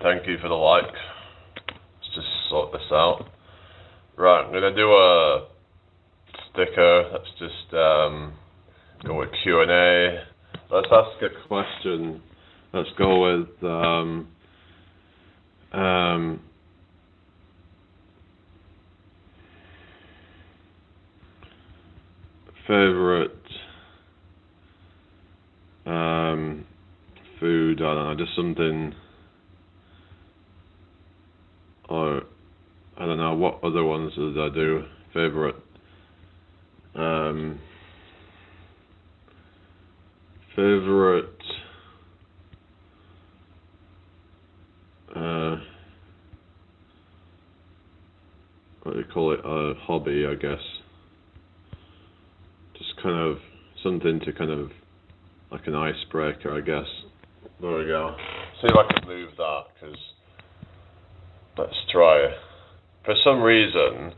Thank you for the like. Let's just sort this out. Right, I'm gonna do a sticker. Let's just go with Q&A. Let's ask a question. Let's go with favorite food. I don't know, just something. Or I don't know, what other ones did I do? Favorite what do you call it? A hobby, I guess. Just kind of something to kind of like an icebreaker, I guess. There we go. See if I can move that, because let's try. For some reason,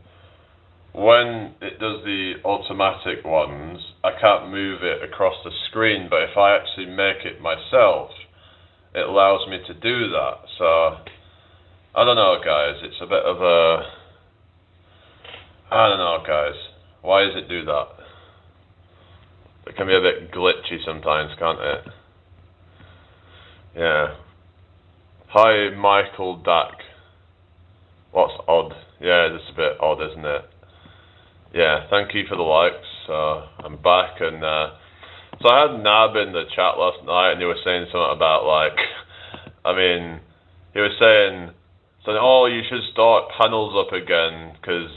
when it does the automatic ones, I can't move it across the screen, but if I actually make it myself, it allows me to do that. So, I don't know, guys. It's a bit of a... I don't know, guys. Why does it do that? It can be a bit glitchy sometimes, can't it? Yeah. Hi, Michael Dack. What's odd? Yeah, it's a bit odd, isn't it? Yeah, thank you for the likes. I'm back, and so I had Nab in the chat last night, and he was saying something about, like, I mean, he was saying, oh, you should start panels up again, because,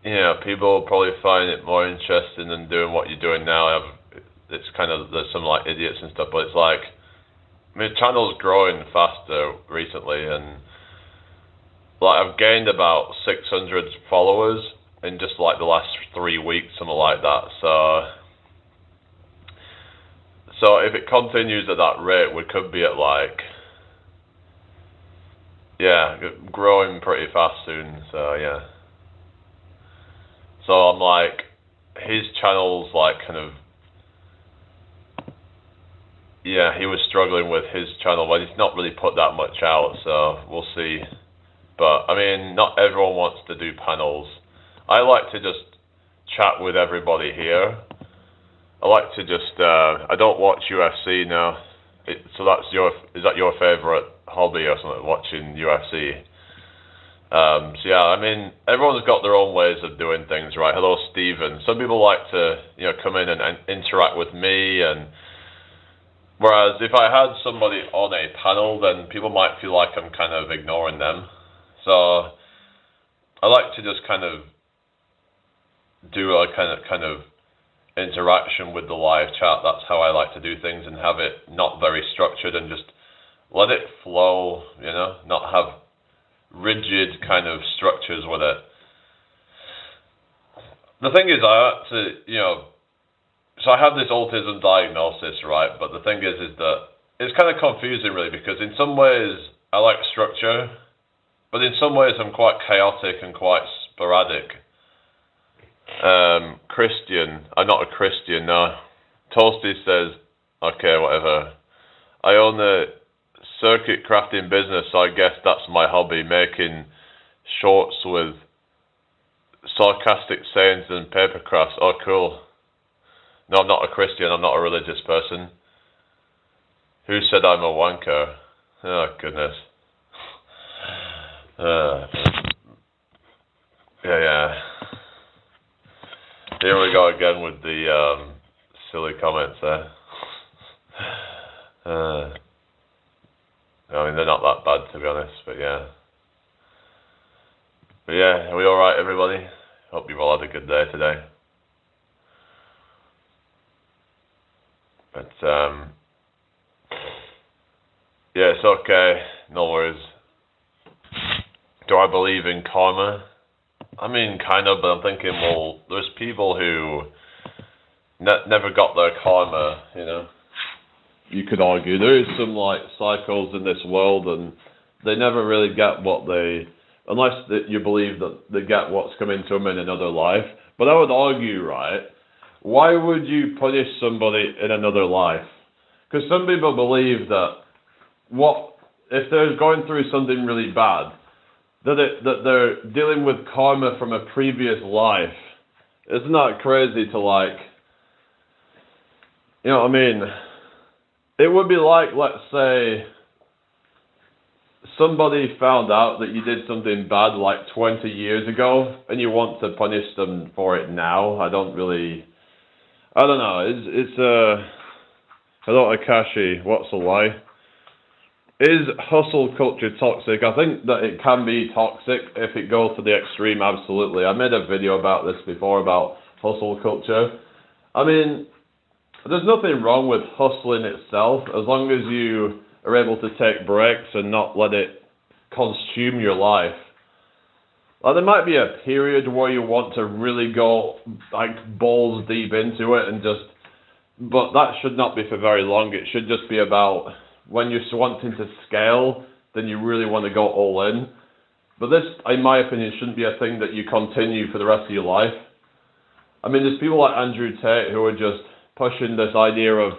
you know, people will probably find it more interesting than doing what you're doing now. It's kind of, there's some, like, idiots and stuff, but it's like, I mean, the channel's growing faster recently, and like I've gained about 600 followers in just like the last 3 weeks, something like that. So if it continues at that rate, we could be at like, yeah, growing pretty fast soon. So yeah. So I'm like, his channel's like kind of, yeah, he was struggling with his channel, but he's not really put that much out. So we'll see. But, I mean, not everyone wants to do panels. I like to just chat with everybody here. I like to just, I don't watch UFC now. So is that your favourite hobby or something, watching UFC? So yeah, I mean, everyone's got their own ways of doing things, right? Hello, Stephen. Some people like to, you know, come in and interact with me, and whereas if I had somebody on a panel, then people might feel like I'm kind of ignoring them. So I like to just kind of do a kind of interaction with the live chat. That's how I like to do things, and have it not very structured, and just let it flow, you know, not have rigid kind of structures with it. The thing is, I had to, you know, so I have this autism diagnosis, right? But the thing is that it's kind of confusing, really, because in some ways I like structure, but in some ways I'm quite chaotic and quite sporadic. Christian, I'm not a Christian, no. Toasty says, okay, whatever. I own a circuit crafting business, so I guess that's my hobby, making shorts with sarcastic sayings and paper crafts. Oh, cool. No, I'm not a Christian, I'm not a religious person. Who said I'm a wanker? Oh, goodness. Yeah. Here we go again with the silly comments there. I mean, they're not that bad, to be honest, but yeah. But yeah, are we alright, everybody? Hope you've all had a good day today. But yeah, it's okay, no worries. Do I believe in karma? I mean, kind of, but I'm thinking, well, there's people who never got their karma, you know. You could argue there is some like cycles in this world, and they never really get what they, unless you believe that they get what's coming to them in another life. But I would argue, right, why would you punish somebody in another life? Because some people believe that what if they're going through something really bad, that they're dealing with karma from a previous life. Isn't that crazy to like, you know what I mean? It would be like, let's say, somebody found out that you did something bad like 20 years ago and you want to punish them for it now. I don't know. Hello Akashi, what's a lie? Is hustle culture toxic? I think that it can be toxic if it goes to the extreme, absolutely. I made a video about this before, about hustle culture. I mean, there's nothing wrong with hustling itself, as long as you are able to take breaks and not let it consume your life. Like, there might be a period where you want to really go like balls deep into it but that should not be for very long. It should just be about when you're wanting to scale, then you really want to go all in. But this, in my opinion, shouldn't be a thing that you continue for the rest of your life. I mean, there's people like Andrew Tate who are just pushing this idea of,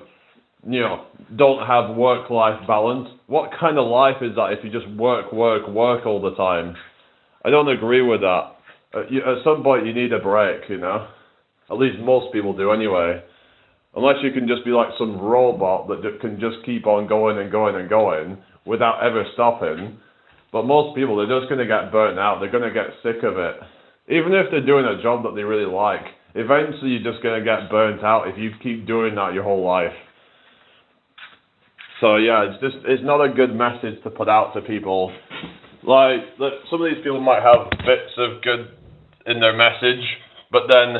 you know, don't have work-life balance. What kind of life is that if you just work all the time? I don't agree with that. At some point, you need a break, you know? At least most people do anyway. Unless you can just be like some robot that can just keep on going and going and going without ever stopping. But most people, they're just going to get burnt out. They're going to get sick of it. Even if they're doing a job that they really like, eventually you're just going to get burnt out if you keep doing that your whole life. So yeah, it's not a good message to put out to people. Like, some of these people might have bits of good in their message, but then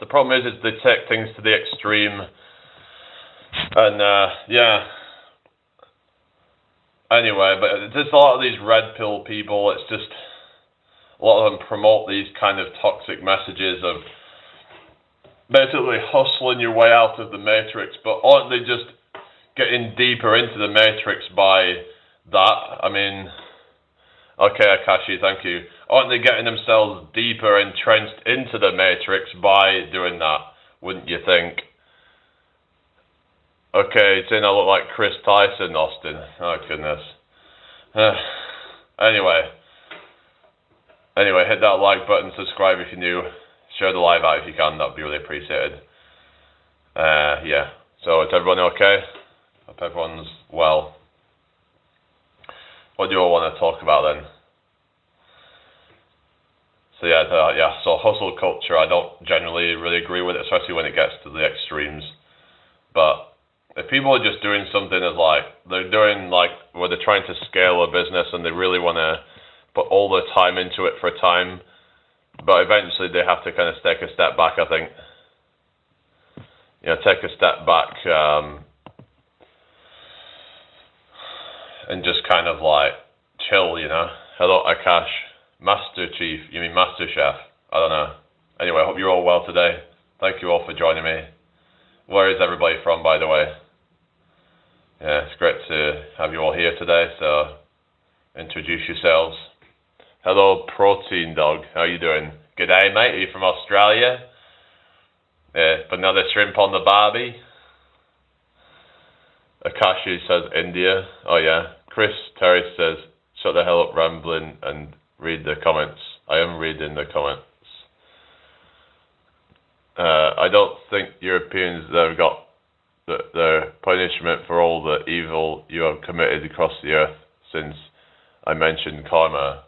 the problem is they take things to the extreme. And yeah. Anyway, but just a lot of these red pill people, it's just a lot of them promote these kind of toxic messages of basically hustling your way out of the matrix, but aren't they just getting deeper into the matrix by that? I mean, okay, Akashi, thank you. Aren't they getting themselves deeper entrenched into the matrix by doing that, wouldn't you think? Okay, saying I look like Chris Tyson, Austin. Oh, goodness. Anyway, hit that like button, subscribe if you're new, share the live out if you can, that'd be really appreciated. Yeah, so is everyone okay? Hope everyone's well. What do you all want to talk about then? So yeah, so hustle culture, I don't generally really agree with it, especially when it gets to the extremes. But if people are just doing something as like, they're doing like, where they're trying to scale a business and they really want to put all their time into it for a time, but eventually they have to kind of take a step back, I think. You know, take a step back and just kind of like chill, you know. Hello, Akash. Master Chief, you mean Master Chef? I don't know. Anyway, I hope you're all well today. Thank you all for joining me. Where is everybody from, by the way? Yeah, it's great to have you all here today, so introduce yourselves. Hello, Protein Dog. How you doing? G'day, mate. Are you from Australia? Yeah, another shrimp on the barbie. Akashi says India. Oh, yeah. Chris Terry says, shut the hell up rambling and read the comments. I am reading the comments. I don't think Europeans have got their punishment for all the evil you have committed across the earth since I mentioned karma.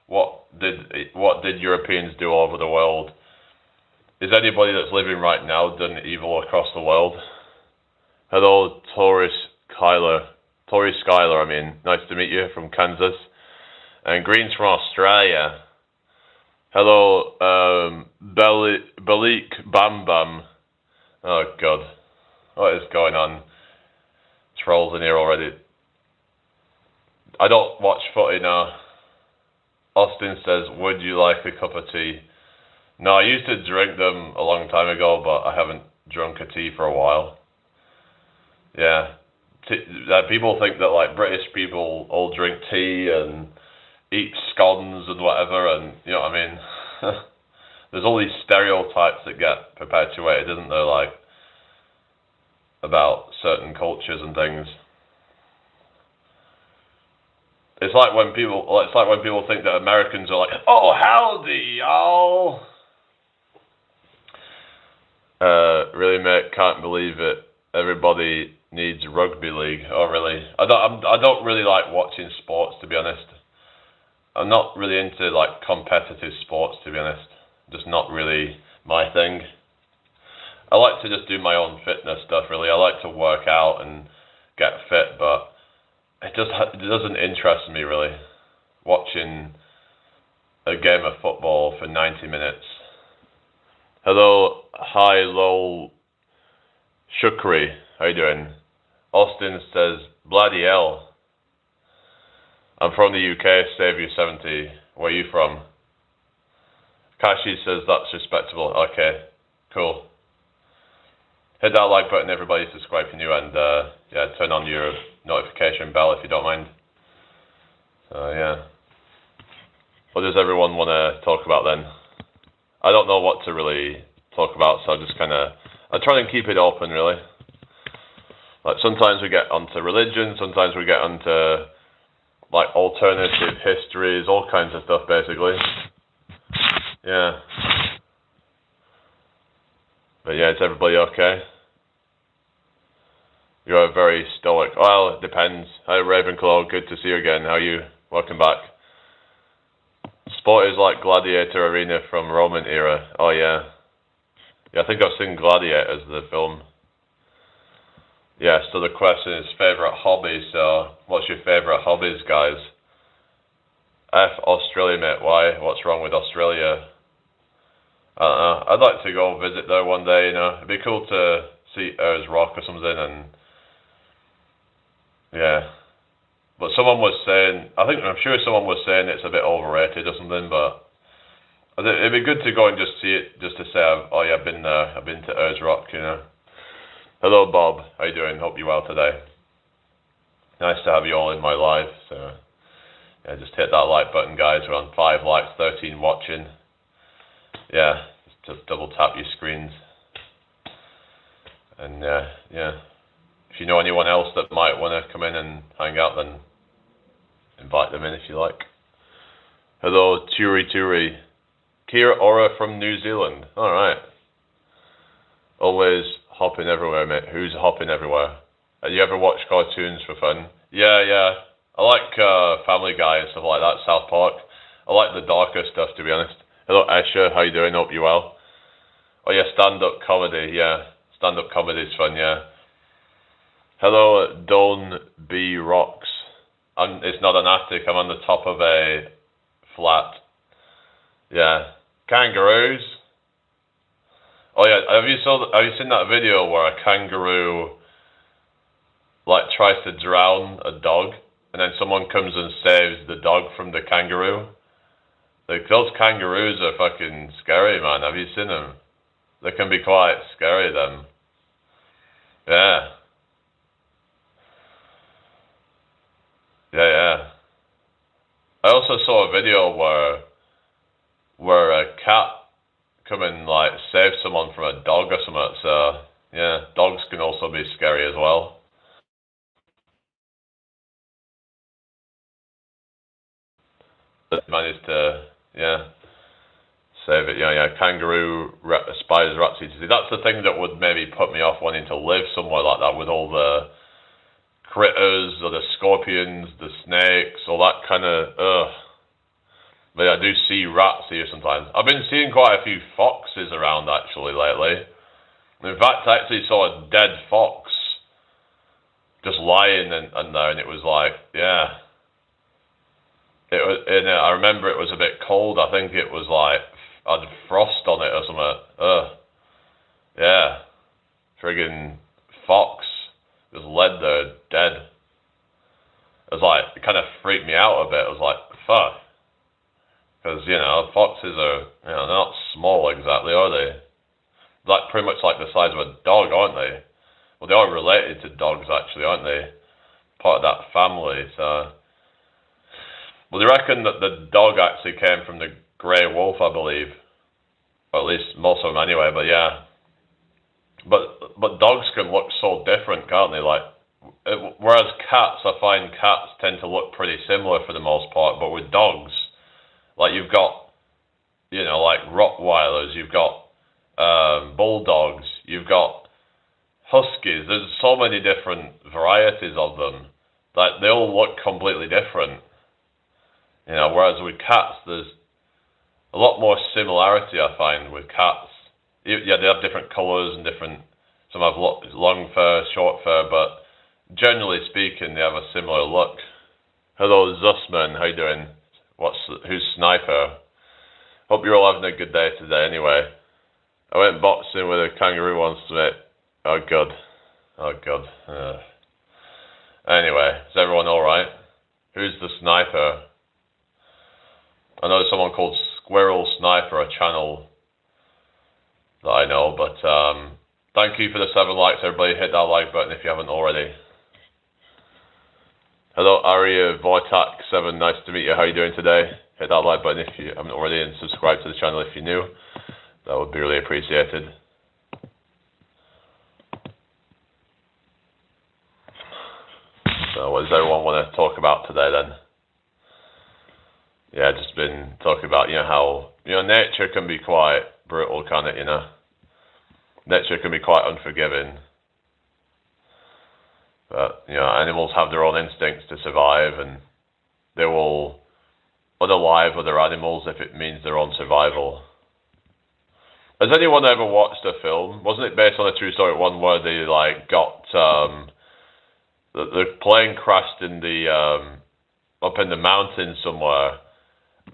What did Europeans do all over the world? Is anybody that's living right now done evil across the world? Hello, Tori Skyler, I mean. Nice to meet you from Kansas. And Green's from Australia. Hello, Balik Bam Bam. Oh, God. What is going on? Trolls in here already. I don't watch footy now. Austin says, would you like a cup of tea? No, I used to drink them a long time ago, but I haven't drunk a tea for a while. Yeah. People think that, like, British people all drink tea and eat scones and whatever, and, you know what I mean? There's all these stereotypes that get perpetuated, isn't there, like, about certain cultures and things. It's like when people think that Americans are like, oh, howdy, y'all. Really, mate, can't believe it. Everybody needs rugby league. Oh, really? I don't really like watching sports, to be honest. I'm not really into like competitive sports, to be honest. Just not really my thing. I like to just do my own fitness stuff, really. I like to work out and get fit, but it doesn't interest me, really. Watching a game of football for 90 minutes. Hello, hi, lol, Shukri. How you doing? Austin says, bloody hell. I'm from the UK, save you 70. Where are you from? Kashi says, that's respectable. Okay, cool. Hit that like button, everybody, subscribe if you're new, and yeah, turn on your notification bell if you don't mind. So yeah. What does everyone want to talk about then? I don't know what to really talk about, so I try and keep it open, really. Like sometimes we get onto religion, sometimes we get onto like alternative histories, all kinds of stuff, basically. Yeah. But yeah, is everybody okay? You are very stoic. Well, it depends. Hi, Ravenclaw. Good to see you again. How are you? Welcome back. Sport is like Gladiator Arena from Roman era. Oh, yeah. Yeah, I think I've seen Gladiators, the film. Yeah, so the question is favourite hobby. So, what's your favourite hobbies, guys? Australia, mate. Why? What's wrong with Australia? I don't know. I'd like to go visit there one day, you know. It'd be cool to see Ayers Rock or something, and yeah. But someone was saying, I'm sure someone was saying it's a bit overrated or something, but it'd be good to go and just see it, just to say, oh yeah, I've been there, I've been to Ayers Rock, you know. Hello, Bob. How you doing? Hope you're well today. Nice to have you all in my live, so yeah, just hit that like button, guys. We're on 5 likes, 13 watching. Yeah, just double tap your screens. And yeah. If you know anyone else that might want to come in and hang out, then invite them in if you like. Hello, Turi. Kira Ora from New Zealand. Alright. Always hopping everywhere, mate. Who's hopping everywhere? You ever watch cartoons for fun? Yeah. I like Family Guy and stuff like that, South Park. I like the darker stuff, to be honest. Hello, Esha. How you doing? Hope you're well. Oh, yeah, stand-up comedy. Yeah, stand-up comedy is fun, yeah. Hello, Don B. Rocks. It's not an attic. I'm on the top of a flat. Yeah. Kangaroos. Oh, yeah. Have you seen that video where a kangaroo like tries to drown a dog, and then someone comes and saves the dog from the kangaroo? Like, those kangaroos are fucking scary, man. Have you seen them? They can be quite scary, them. Yeah. Yeah. I also saw a video where a cat come and like save someone from a dog or something. So yeah, dogs can also be scary as well. Managed to save it. Yeah. Kangaroo, spiders, rats, eaters. That's the thing that would maybe put me off wanting to live somewhere like that with all the critters or the scorpions, the snakes, all that kind of But I do see rats here sometimes. I've been seeing quite a few foxes around actually lately. In fact, I actually saw a dead fox just lying in there, and it was like, yeah. I remember it was a bit cold. I think it was like had frost on it or something. Yeah, friggin' fox just laid there dead. It was like, it kind of freaked me out a bit. I was like, fuck. Because, foxes are, they're not small exactly, are they? Like, pretty much like the size of a dog, aren't they? Well, they are related to dogs, actually, aren't they? Part of that family, so... Well, they reckon that the dog actually came from the grey wolf, I believe. Or at least most of them anyway, but yeah. But dogs can look so different, can't they? Like, Whereas cats, I find cats tend to look pretty similar for the most part, but with dogs, like you've got, like Rottweilers, you've got bulldogs, you've got huskies. There's so many different varieties of them that they all look completely different. Whereas with cats, there's a lot more similarity, I find, with cats. Yeah, they have different colours and different. Some have long fur, short fur, but generally speaking, they have a similar look. Hello, Zussman. How you doing? Who's Sniper? Hope you're all having a good day today. Anyway, I went boxing with a kangaroo once, mate. Oh god. Anyway, is everyone all right? Who's the Sniper? I know there's someone called Squirrel Sniper, a channel that I know, but thank you for the 7 likes, everybody. Hit that like button if you haven't already. Hello, Aria Vortak 7, nice to meet you. How are you doing today? Hit that like button if you haven't already, and subscribe to the channel if you're new. That would be really appreciated. So what does everyone want to talk about today then? Yeah, just been talking about, how, nature can be quite brutal, can't it, Nature can be quite unforgiving. But, animals have their own instincts to survive, and they will unalive other animals if it means their own survival. Has anyone ever watched a film? Wasn't it based on a true story, one where they, got, the plane crashed in up in the mountains somewhere,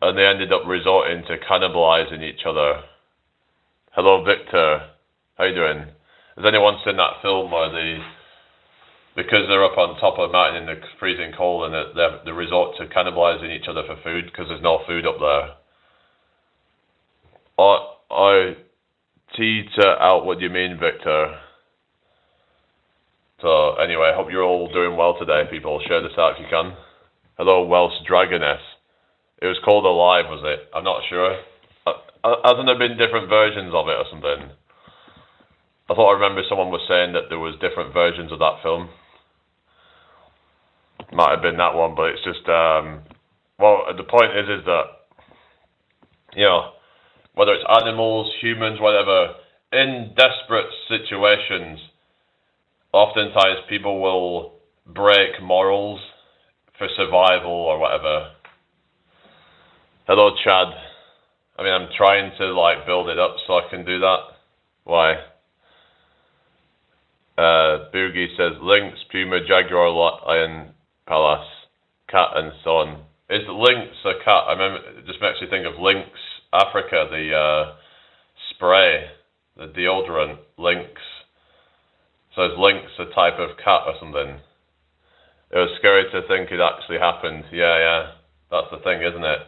and they ended up resorting to cannibalizing each other. Hello, Victor. How you doing? Has anyone seen that film where because they're up on top of a mountain in the freezing cold, and they resort to cannibalizing each other for food because there's no food up there? I teeter out. What do you mean, Victor? So anyway, I hope you're all doing well today, people. Share this out if you can. Hello, Welsh Dragoness. It was called Alive, was it? I'm not sure. Hasn't there been different versions of it or something? I thought I remember someone was saying that there was different versions of that film. Might have been that one, but it's just, well, the point is that, whether it's animals, humans, whatever, in desperate situations, oftentimes people will break morals for survival or whatever. Hello, Chad. I mean, I'm trying to, build it up so I can do that. Why? Boogie says, lynx, puma, jaguar, lion, pallas, cat, and so on. Is lynx a cat? I remember, it just makes me think of Lynx Africa, the spray, the deodorant, lynx. So is lynx a type of cat or something? It was scary to think it actually happened. Yeah, that's the thing, isn't it?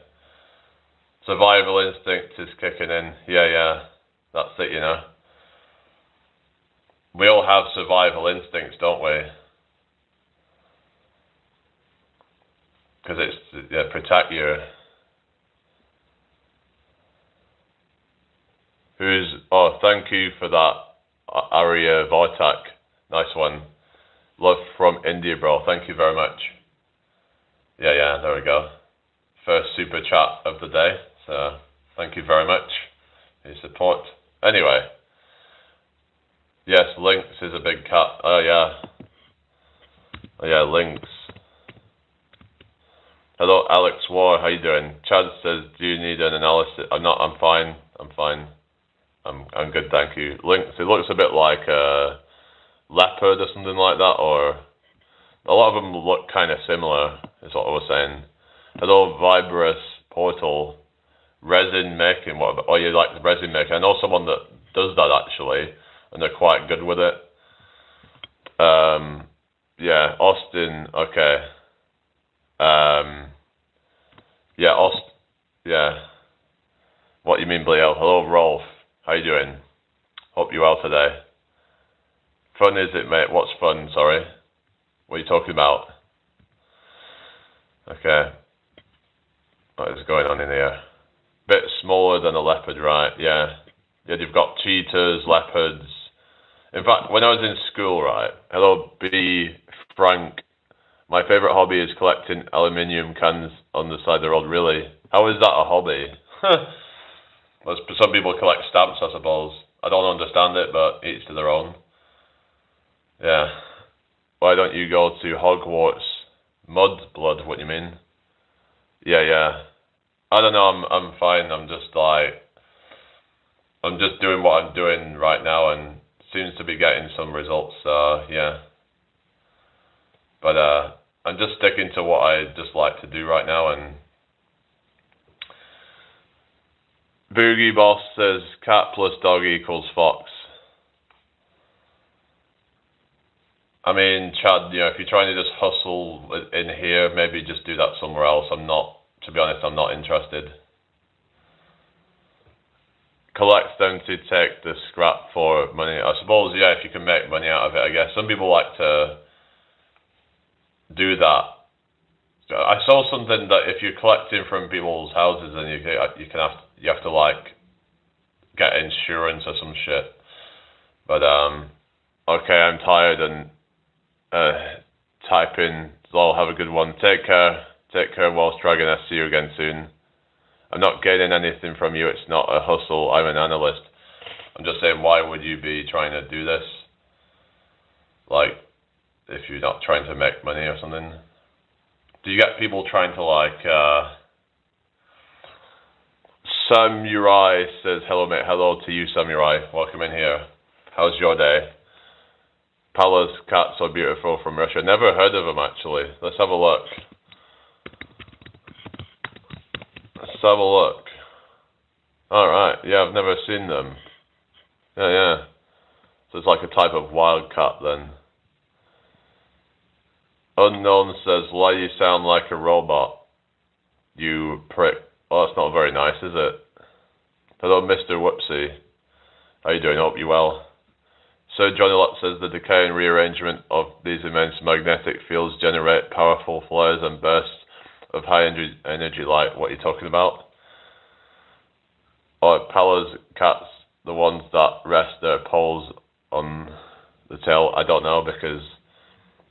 Survival instinct is kicking in. Yeah, that's it, We all have survival instincts, don't we? Because it's, protect you. Thank you for that, Aria Vortak. Nice one. Love from India, bro. Thank you very much. Yeah, there we go. First super chat of the day. So, thank you very much for your support. Anyway. Yes, lynx is a big cat. Oh, yeah, lynx. Hello, Alex War. How you doing? Chad says, do you need an analysis? I'm fine. I'm good, thank you. Lynx, it looks a bit like a leopard or something like that, or a lot of them look kind of similar, is what I was saying. Hello, Vibrous Portal. Resin making. You like the resin making? I know someone that does that actually, and they're quite good with it. Yeah, Austin. Okay. Yeah. What you mean, Bleo? Hello, Rolf. How you doing? Hope you're well today. Fun is it, mate? What's fun? Sorry. What are you talking about? Okay. What is going on in here? Bit smaller than a leopard, right? Yeah. You've got cheetahs, leopards. In fact, when I was in school, right? Hello, B Frank, my favourite hobby is collecting aluminium cans on the side of the road. Really? How is that a hobby? Well, some people collect stamps, I suppose. I don't understand it, but each to their own. Yeah. Why don't you go to Hogwarts? Mudblood, what do you mean? Yeah. I don't know, I'm fine. I'm just doing what I'm doing right now and seems to be getting some results, yeah. But I'm just sticking to what I just like to do right now. And Boogie Boss says cat plus dog equals fox. I mean, Chad, if you're trying to just hustle in here, maybe just do that somewhere else. To be honest, I'm not interested. Collect them to take the scrap for money. I suppose, yeah, if you can make money out of it, I guess. Some people like to do that. I saw something that if you're collecting from people's houses, then you have to like get insurance or some shit. But okay, I'm tired and typing. So I'll have a good one. Take care, Walsh Dragon. I'll see you again soon. I'm not gaining anything from you. It's not a hustle. I'm an analyst. I'm just saying, why would you be trying to do this? Like, if you're not trying to make money or something. Do you get people trying to like, Samurai says, hello mate, hello to you Samurai, welcome in here. How's your day? Palace Cat So Beautiful from Russia. Never heard of them actually. Let's have a look. Alright, yeah, I've never seen them. Yeah. So it's like a type of wild cat then. Unknown says, why you sound like a robot, you prick. Oh, that's not very nice, is it? Hello, Mr. Whoopsie. How you doing? Hope you're well. So Johnny Lott says, the decay and rearrangement of these immense magnetic fields generate powerful flares and bursts of high energy light. What are you talking about? Or Pala's cats, the ones that rest their paws on the tail? I don't know, because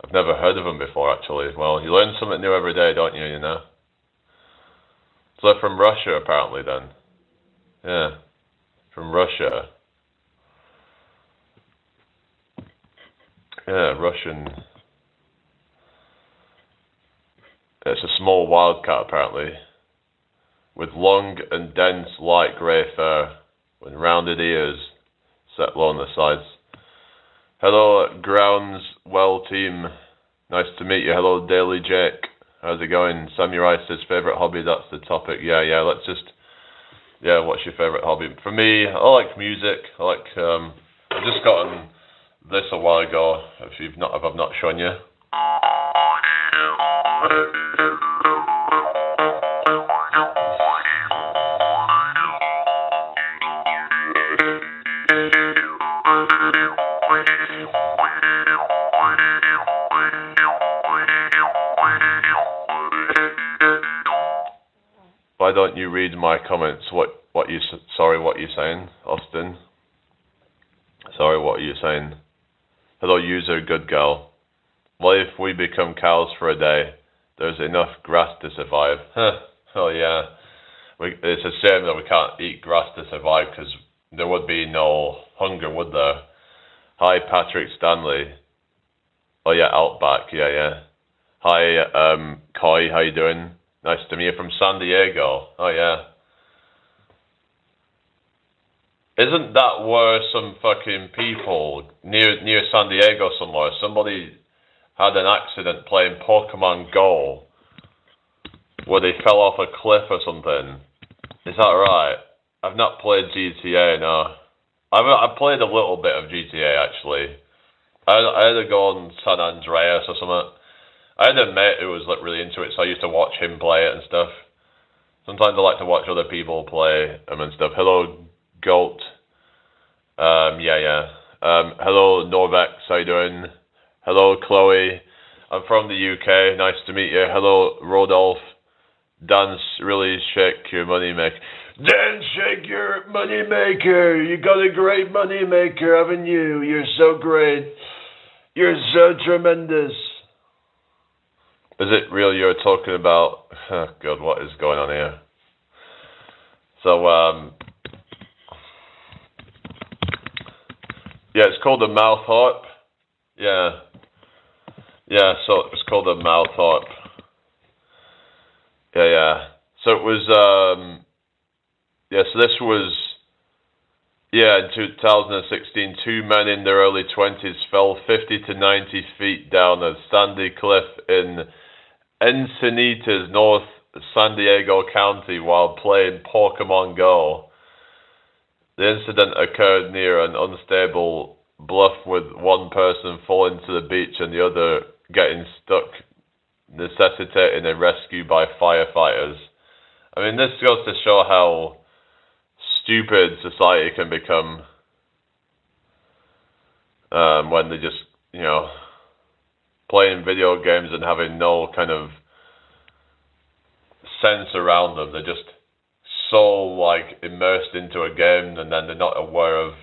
I've never heard of them before, actually. Well, you learn something new every day, don't you, So they're from Russia, apparently, then. Yeah. From Russia. Yeah, Russian. It's a small wildcat, apparently. With long and dense light grey fur, with rounded ears, set low on the sides. Hello, Groundswell team. Nice to meet you. Hello, Daily Jake. How's it going? Samurai says, favourite hobby, that's the topic. Yeah, let's just... Yeah, what's your favourite hobby? For me, I like music. I've just gotten this a while ago, if I've not shown you. Why don't you read my comments? What you saying, Austin? Sorry, what are you saying? Hello, user, good girl. Well, if we become cows for a day, there's enough grass to survive. Oh yeah. It's a shame that we can't eat grass to survive, because there would be no hunger, would there? Hi, Patrick Stanley. Oh yeah, Outback. Yeah. Hi, Koi. How you doing? Nice to meet you from San Diego. Oh yeah. Isn't that where some fucking people near San Diego somewhere, somebody had an accident playing Pokemon Go where they fell off a cliff or something? Is that right? I've not played GTA, no. I've played a little bit of GTA actually. I had to go on San Andreas or something. I had a mate who was like really into it, so I used to watch him play it and stuff. Sometimes I like to watch other people play them and stuff. Hello, Goat. Hello, Norvex. How you doing? Hello, Chloe. I'm from the UK. Nice to meet you. Hello, Rodolph. Dance, really shake your money maker. Dance, shake your money maker. You got a great money maker, haven't you? You're so great. You're so tremendous. Is it real you're talking about? Oh God, what is going on here? So, yeah, it's called the mouth harp. Yeah. Yeah, so it's called the mouth harp. Yeah. So it was, so this was, in 2016, two men in their early 20s fell 50 to 90 feet down a sandy cliff in Encinitas, North San Diego County, while playing Pokemon Go. The incident occurred near an unstable bluff, with one person falling to the beach and the other getting stuck, necessitating a rescue by firefighters. I mean, this goes to show how stupid society can become when they just, playing video games and having no kind of sense around them. They're just so immersed into a game, and then they're not aware of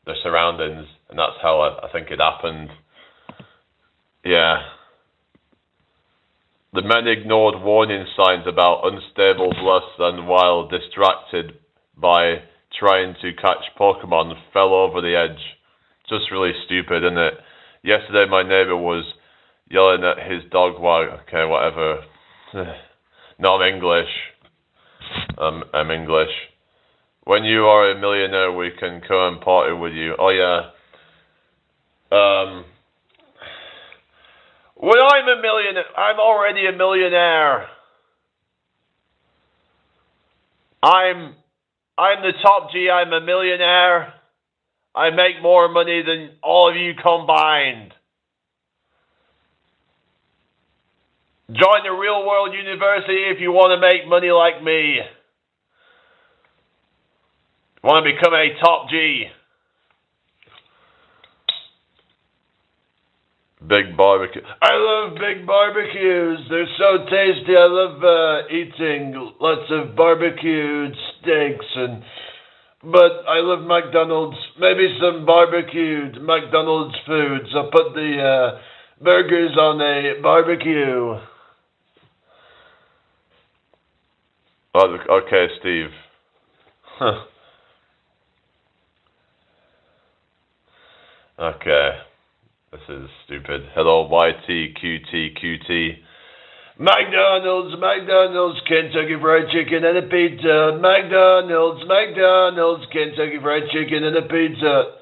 their surroundings, and that's how I think it happened. Yeah. The men ignored warning signs about unstable bluffs, and while distracted by trying to catch Pokemon, fell over the edge. Just really stupid, isn't it? Yesterday my neighbor was yelling at his dog while... Okay, whatever. No, I'm English. I'm English. When you are a millionaire, we can come and party with you. Oh, yeah. When I'm a millionaire, I'm already a millionaire. I'm the top G. I'm a millionaire. I make more money than all of you combined. Join the real world university if you want to make money like me. Want to become a top G. Big barbecue. I love big barbecues. They're so tasty. I love eating lots of barbecued steaks but I love McDonald's. Maybe some barbecued McDonald's foods. I'll put the burgers on a barbecue. Oh, okay, Steve. Okay. This is stupid. Hello, YTQTQT. McDonald's, Kentucky Fried Chicken and a pizza. McDonald's, Kentucky Fried Chicken and a pizza.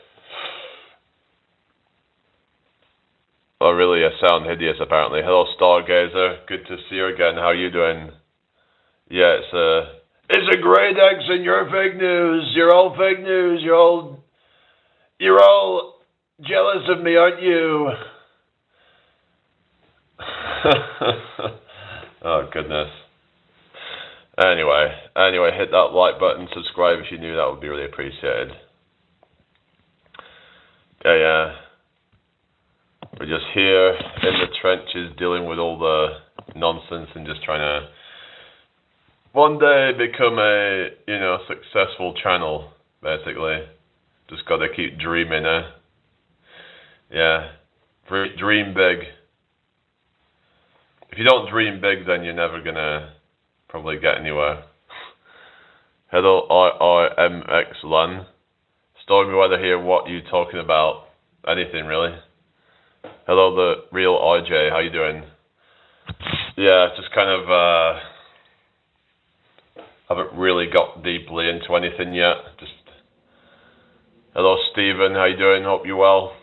Oh, really? I sound hideous, apparently. Hello, Stargazer. Good to see you again. How are you doing? Yeah, it's a great accent. You're fake news. You're all fake news. You're all jealous of me, aren't you? Oh, goodness. Anyway, hit that like button, subscribe if you're new. That would be really appreciated. Yeah. We're just here in the trenches dealing with all the nonsense and just trying to one day become a, successful channel, basically. Just got to keep dreaming, Yeah. Dream big. If you don't dream big, then you're never going to probably get anywhere. Hello, IRMXLAN. Stormy weather here. What are you talking about? Anything, really? Hello, the real RJ. How you doing? Yeah, just kind of haven't really got deeply into anything yet. Just hello, Stephen. How you doing? Hope you're well.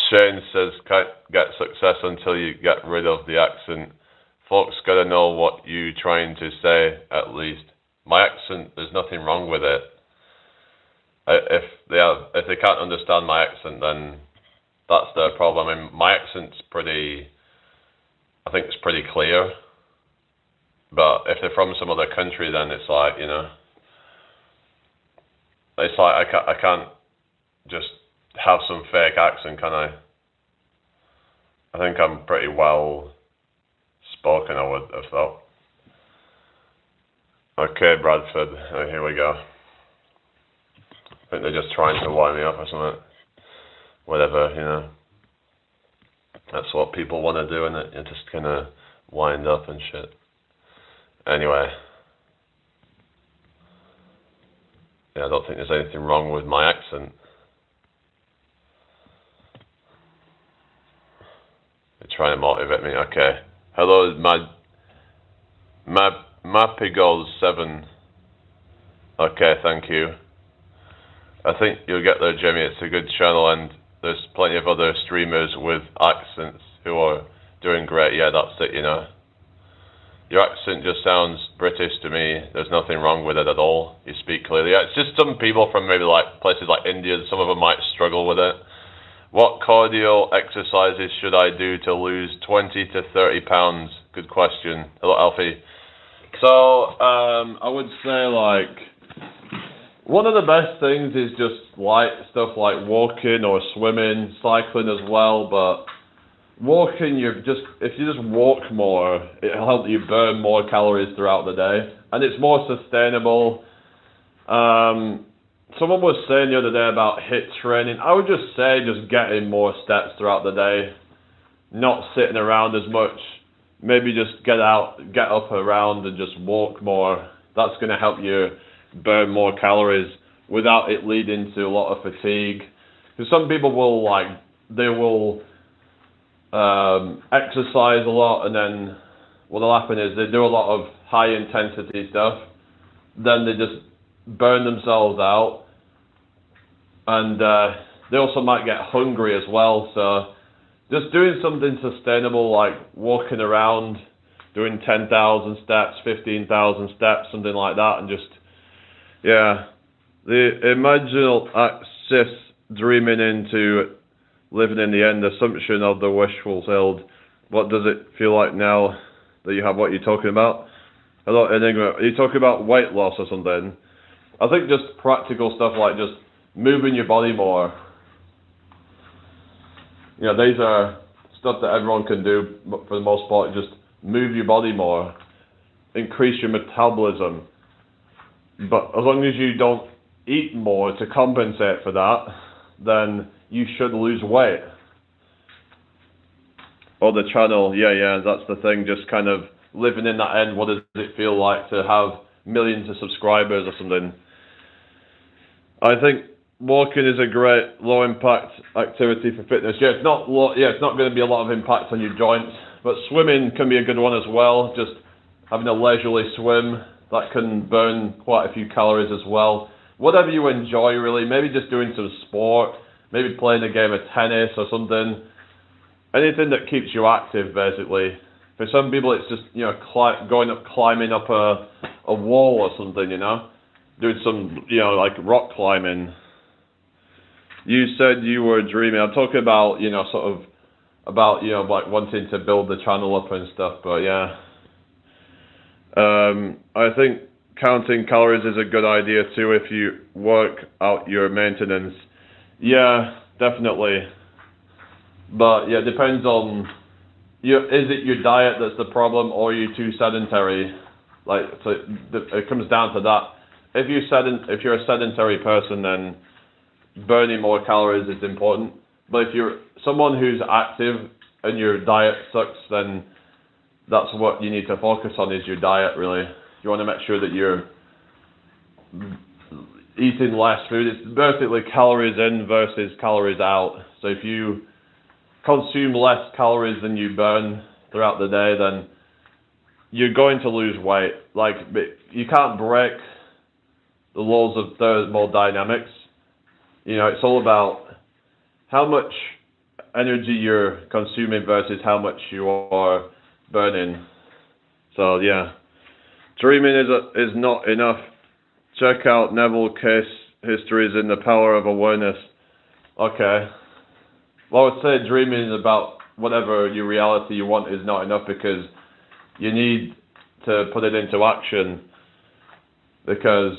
Shane says, can't get success until you get rid of the accent. Folks gotta know what you trying to say, at least. My accent, there's nothing wrong with it. If they can't understand my accent, then that's their problem. I mean, my accent's I think it's pretty clear. But if they're from some other country, then it's like, it's like I can't just have some fake accent, can I? I think I'm pretty well spoken, I would have thought. Okay, Bradford, here we go. I think they're just trying to wind me up or something. Whatever, That's what people want to do, and it just kind of wind up and shit. Anyway. Yeah, I don't think there's anything wrong with my accent. You're trying to motivate me. Okay. Hello, Mapigol7. Okay, thank you. I think you'll get there, Jimmy. It's a good channel, and there's plenty of other streamers with accents who are doing great. Yeah, that's it, you know. Your accent just sounds British to me. There's nothing wrong with it at all. You speak clearly. Yeah, it's just some people from maybe like places like India, some of them might struggle with it. What cardio exercises should I do to lose 20 to 30 pounds? Good question. Hello, Alfie. So, I would say like, one of the best things is just light stuff like walking or swimming, cycling as well, but walking, if you just walk more, it'll help you burn more calories throughout the day, and it's more sustainable. Someone was saying the other day about HIIT training. I would just say just getting more steps throughout the day, not sitting around as much. Maybe just get up around and just walk more. That's going to help you burn more calories without it leading to a lot of fatigue. Because some people will exercise a lot, and then what'll happen is they do a lot of high intensity stuff, then they just burn themselves out, and they also might get hungry as well. So just doing something sustainable like walking around, doing 10,000 steps, 15,000 steps, something like that, and just, yeah, the imaginal access dreaming into living in the end, assumption of the wish fulfilled. What does it feel like now that you have what you're talking about? Hello, Enigma. Are you talking about weight loss or something? I think just practical stuff like just moving your body more. You know, these are stuff that everyone can do for the most part. Just move your body more, increase your metabolism. But as long as you don't eat more to compensate for that, then you should lose weight. Or the channel, yeah, that's the thing, just kind of living in that end. What does it feel like to have millions of subscribers or something? I think walking is a great low impact activity for fitness. Yeah, it's not going to be a lot of impact on your joints, but swimming can be a good one as well. Just having a leisurely swim, that can burn quite a few calories as well. Whatever you enjoy, really. Maybe just doing some sport, maybe playing a game of tennis or something. Anything that keeps you active, basically. For some people, it's just, you know, climbing up a wall or something, you know, doing some, you know, like rock climbing. You said you were dreaming. I'm talking about, you know, sort of about, you know, like wanting to build the channel up and stuff. But yeah, I think counting calories is a good idea too if you work out your maintenance. Yeah, definitely. But yeah, it depends on is it your diet that's the problem, or are you too sedentary? Like, so it comes down to that. If you're a sedentary person, then burning more calories is important. But if you're someone who's active and your diet sucks, then that's what you need to focus on, is your diet, really. You want to make sure that you're eating less food. It's basically calories in versus calories out. So if you consume less calories than you burn throughout the day, then you're going to lose weight. Like, you can't break the laws of thermodynamics. You know, it's all about how much energy you're consuming versus how much you are burning. So yeah, dreaming is not enough. Check out Neville Case Histories in the Power of Awareness. Okay. Well, I would say dreaming about whatever your reality you want is not enough, because you need to put it into action. Because,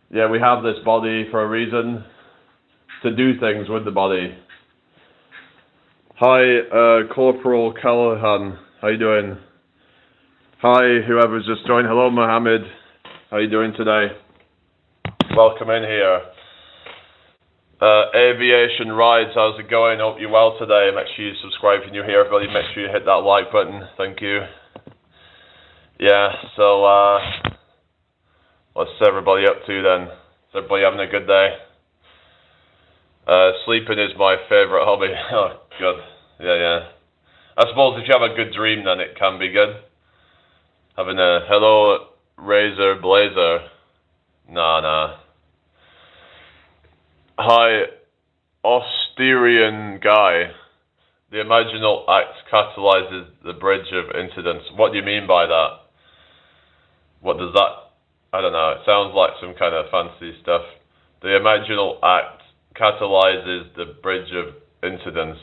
yeah, we have this body for a reason, to do things with the body. Hi, Corporal Callahan. How you doing? Hi, whoever's just joined. Hello, Mohammed. How you doing today? Welcome in here. Aviation Rides, how's it going? Hope you're well today. Make sure you subscribe if you're new here, everybody. Make sure you hit that like button. Thank you. Yeah, so what's everybody up to then? Is everybody having a good day? Sleeping is my favourite hobby. Oh, good. Yeah. I suppose if you have a good dream, then it can be good. Having a hello, Razor Blazer. Nah. Hi, Austerian guy. The imaginal act catalyzes the bridge of incidents. What do you mean by that? What does that... I don't know. It sounds like some kind of fancy stuff. The imaginal act catalyzes the bridge of incidents.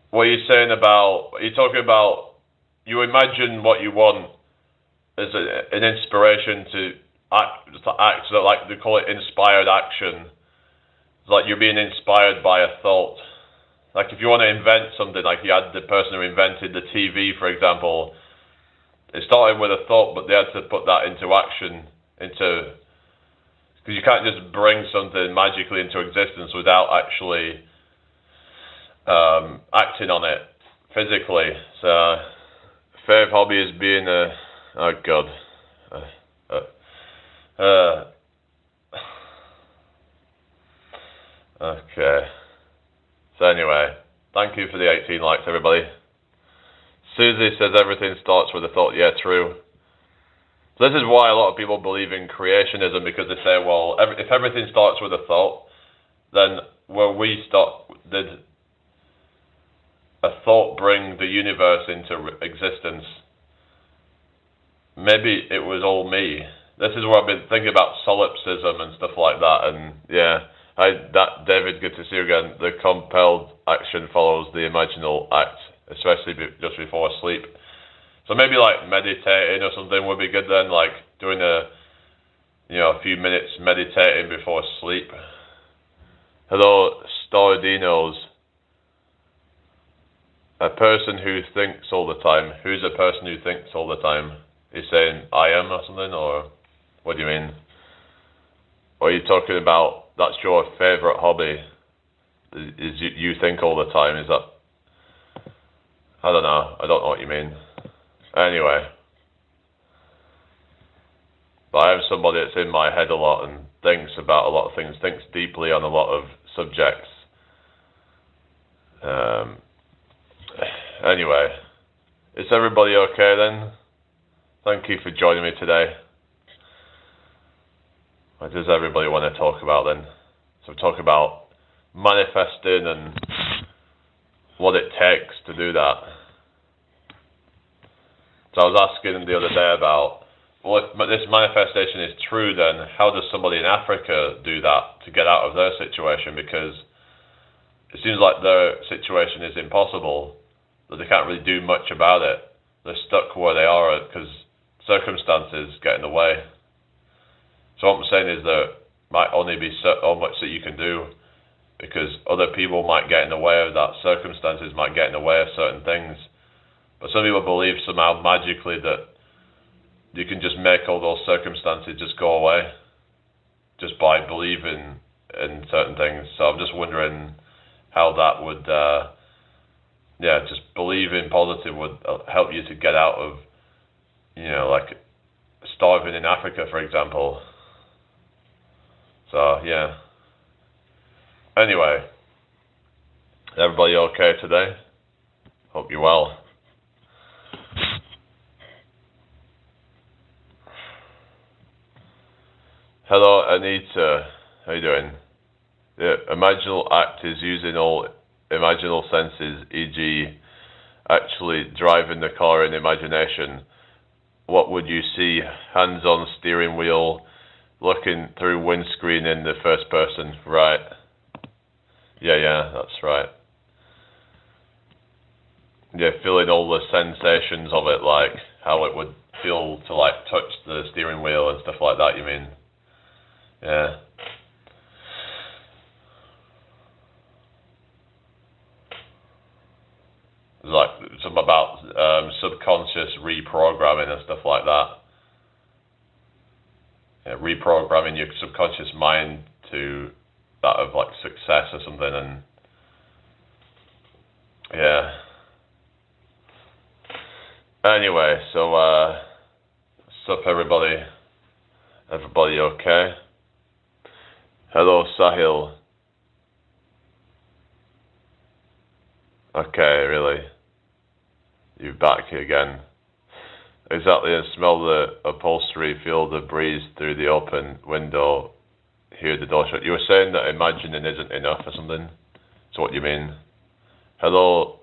What are you saying about... Are you talking about... You imagine what you want as an inspiration to act, so like they call it inspired action. It's like you're being inspired by a thought. Like if you want to invent something, like you had the person who invented the TV, for example, it started with a thought, but they had to put that into action, because you can't just bring something magically into existence without actually acting on it physically. So, fave hobby is being a... Oh God. Okay. So anyway, thank you for the 18 likes, everybody. Susie says everything starts with a thought. Yeah, true. So this is why a lot of people believe in creationism, because they say, well, if everything starts with a thought, then did a thought bring the universe into existence? Maybe it was all me. This is where I've been thinking about solipsism and stuff like that, and yeah. David, good to see you again. The compelled action follows the imaginal act, especially just before sleep. So maybe like meditating or something would be good then, like doing a few minutes meditating before sleep. Hello, Stardinos. A person who thinks all the time. Who's a person who thinks all the time? Are you saying I am or something, or what do you mean? Or are you talking about that's your favourite hobby? Is you think all the time? Is that... I don't know. I don't know what you mean. Anyway. But I am somebody that's in my head a lot and thinks about a lot of things, thinks deeply on a lot of subjects. Anyway. Is everybody okay then? Thank you for joining me today. What does everybody want to talk about then? So talk about manifesting and what it takes to do that. So I was asking the other day about, well, if this manifestation is true, then how does somebody in Africa do that to get out of their situation? Because it seems like their situation is impossible, that they can't really do much about it. They're stuck where they are because circumstances get in the way. So what I'm saying is there might only be so much that you can do, because other people might get in the way of that, circumstances might get in the way of certain things. But some people believe somehow magically that you can just make all those circumstances just go away, just by believing in certain things. So I'm just wondering how that would, just believing positive would help you to get out of, like starving in Africa, for example. So, yeah. Anyway, everybody okay today? Hope you're well. Hello, Anita. How you doing? The imaginal act is using all imaginal senses, e.g., actually driving the car in imagination. What would you see? Hands on steering wheel, looking through windscreen in the first person. Right. Yeah, that's right. Yeah, feeling all the sensations of it, like how it would feel to like touch the steering wheel and stuff like that, you mean? Yeah. Like something about subconscious reprogramming and stuff like that. Yeah, reprogramming your subconscious mind to that of like success or something, and yeah. Anyway, so what's up everybody? Everybody okay? Hello Sahil. Okay, really? You're back again. Exactly, and smell the upholstery, feel the breeze through the open window, hear the door shut. You were saying that imagining isn't enough or something? So what do you mean? Hello,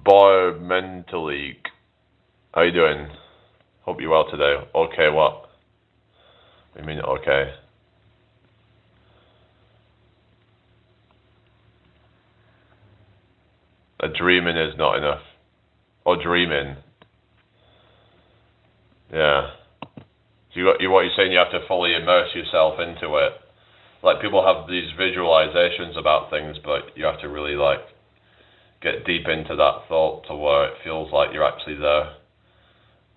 Environmentally. How you doing? Hope you're well today. Okay, what? What do you mean, okay? A dreaming is not enough. Or dreaming. Yeah. So what you're saying, you have to fully immerse yourself into it. Like people have these visualizations about things, but you have to really like get deep into that thought to where it feels like you're actually there.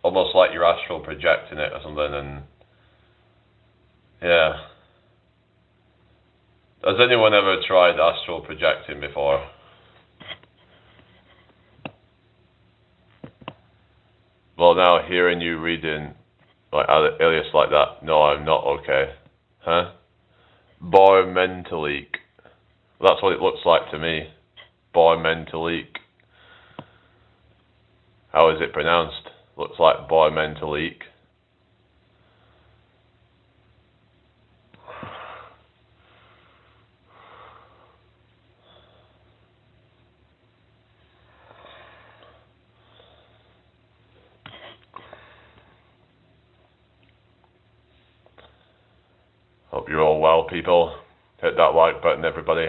Almost like you're astral projecting it or something, and yeah. Has anyone ever tried astral projecting before? Well, now hearing you reading like alias like that, no, I'm not okay. Huh? Environmentally. That's what it looks like to me. Environmentally. How is it pronounced? Looks like environmentally. Hope you're all well, people. Hit that like button, everybody.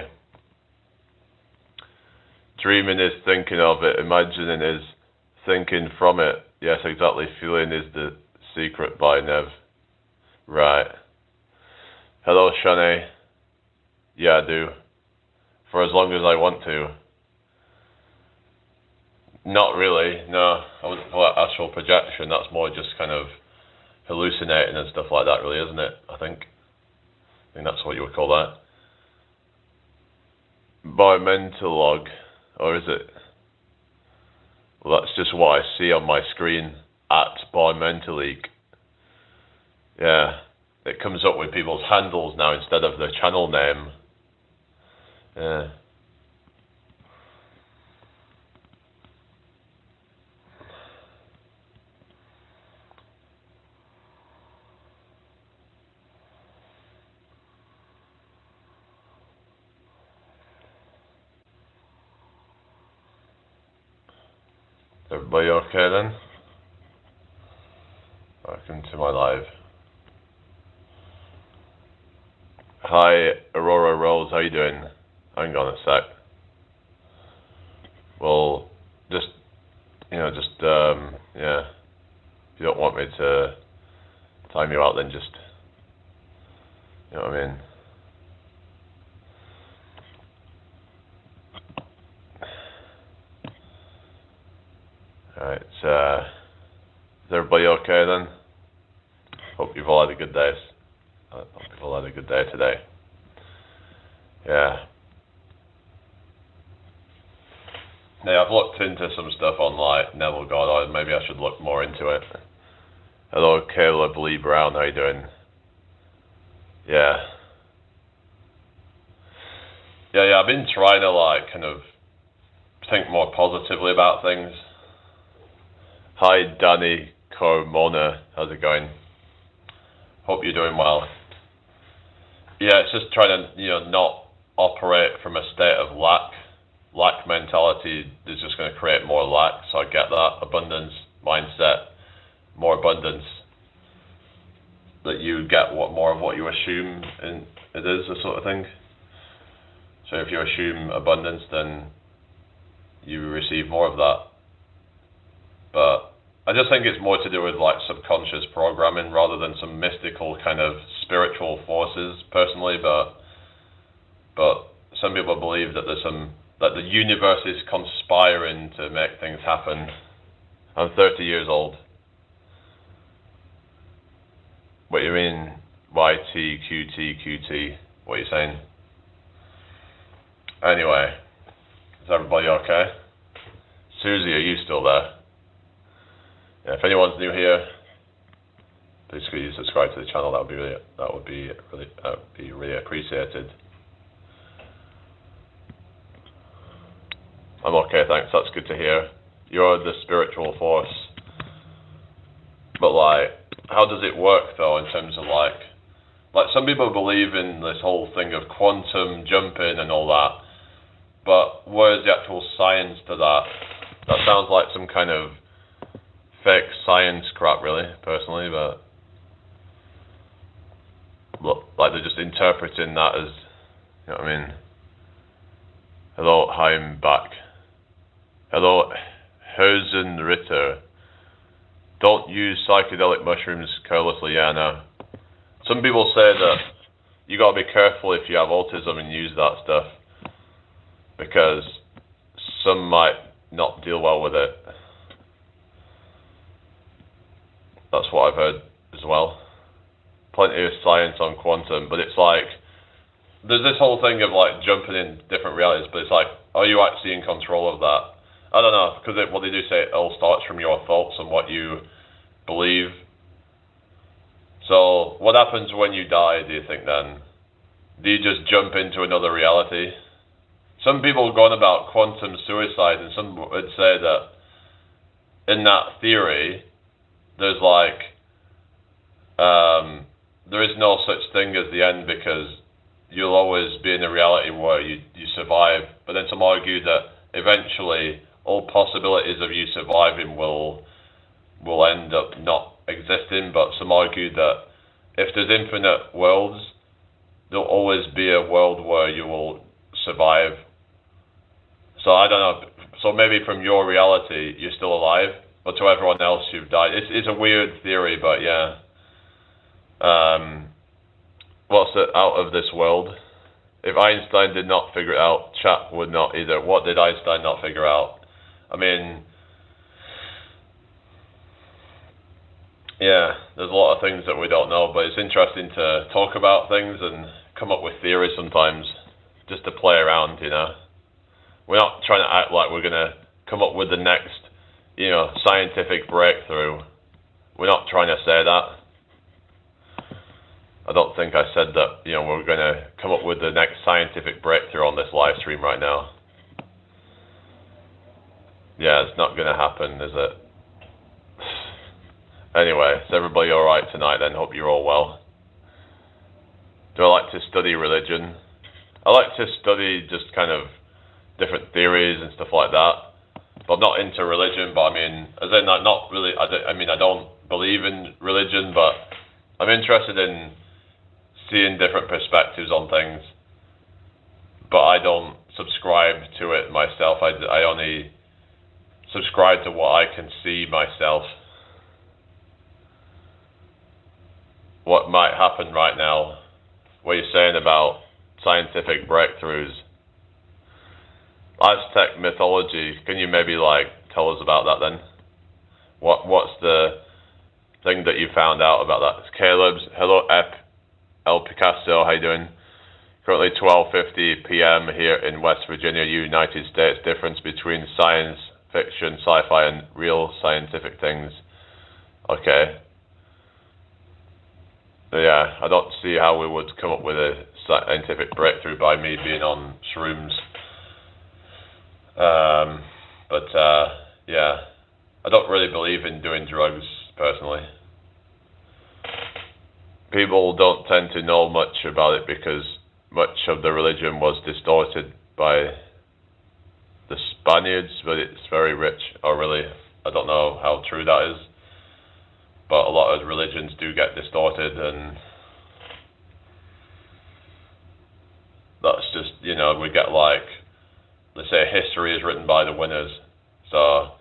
Dreaming is thinking of it. Imagining is thinking from it. Yes, exactly. Feeling is the secret by Nev. Right. Hello, Shanae. Yeah, I do. For as long as I want to. Not really, no. I wouldn't call it astral projection. That's more just kind of hallucinating and stuff like that, really, isn't it? I think that's what you would call that. Environmentalog, or is it? Well, that's just what I see on my screen at Environmentally. Yeah, it comes up with people's handles now instead of the channel name. Yeah. Everybody okay then? Welcome to my live. Hi, Aurora Rose, how you doing? Hang on a sec. Well, just, yeah. If you don't want me to time you out, then just, you know what I mean? Alright, is everybody okay then? Hope you've all had a good day. Hope you've all had a good day today. Yeah. Now, I've looked into some stuff on like Neville Goddard. Maybe I should look more into it. Hello, Caleb Lee Brown. How you doing? Yeah. Yeah. I've been trying to like kind of think more positively about things. Hi, Danny Cormona. How's it going? Hope you're doing well. Yeah, it's just trying to not operate from a state of lack. Lack mentality is just going to create more lack. So I get that abundance mindset, more abundance. That you get more of what you assume it is, the sort of thing. So if you assume abundance, then you receive more of that. But I just think it's more to do with like subconscious programming rather than some mystical kind of spiritual forces, personally. But some people believe that that the universe is conspiring to make things happen. I'm 30 years old. What do you mean? Why YT, QT, QT. What are you saying? Anyway, is everybody okay? Susie, are you still there? Yeah, if anyone's new here, please could you subscribe to the channel? That would be really appreciated. I'm okay, thanks. That's good to hear. You're the spiritual force. But like, how does it work though in terms of like some people believe in this whole thing of quantum jumping and all that, but where's the actual science to that? That sounds like some kind of fake science crap, really, personally, but look, like they're just interpreting that as, you know what I mean? Hello, hi, I'm back. Hello, Ritter. Don't use psychedelic mushrooms carelessly. Yeah, no. Some people say that you gotta be careful if you have autism and use that stuff, because some might not deal well with it. That's what I've heard as well. Plenty of science on quantum, but it's like, there's this whole thing of like jumping in different realities, but it's like, are you actually in control of that? I don't know, because what they do say, it all starts from your thoughts and what you believe. So what happens when you die, do you think then? Do you just jump into another reality? Some people have gone about quantum suicide, and some would say that in that theory, there's like, there is no such thing as the end, because you'll always be in a reality where you survive. But then some argue that eventually all possibilities of you surviving will end up not existing, but some argue that if there's infinite worlds, there'll always be a world where you will survive. So I don't know, so maybe from your reality, you're still alive, but to everyone else, you've died. It's a weird theory, but yeah. What's it out of this world? If Einstein did not figure it out, chat would not either. What did Einstein not figure out? I mean, yeah, there's a lot of things that we don't know, but it's interesting to talk about things and come up with theories sometimes, just to play around, you know. We're not trying to act like we're going to come up with the next, you know, scientific breakthrough. We're not trying to say that. I don't think I said that, you know, we're going to come up with the next scientific breakthrough on this live stream right now. Yeah, it's not going to happen, is it? Anyway, is everybody alright tonight then? Hope you're all well. Do I like to study religion? I like to study just kind of different theories and stuff like that. But I'm not into religion, but I mean, as in, I'm not really, I don't believe in religion, but I'm interested in seeing different perspectives on things. But I don't subscribe to it myself. I only subscribe to what I can see myself. What might happen right now? What you're saying about scientific breakthroughs? Aztec mythology, can you maybe like tell us about that then? What's the thing that you found out about that? It's Caleb's, hello El Picasso, how you doing? Currently 12:50 p.m. here in West Virginia, United States. Difference between science fiction, sci-fi and real scientific things. Okay. Yeah, I don't see how we would come up with a scientific breakthrough by me being on shrooms. Yeah, I don't really believe in doing drugs, personally. People don't tend to know much about it because much of the religion was distorted by the Spaniards, but it's very rich, or really, I don't know how true that is. But a lot of religions do get distorted, and that's just, you know, we get like, let's say history is written by the winners. So,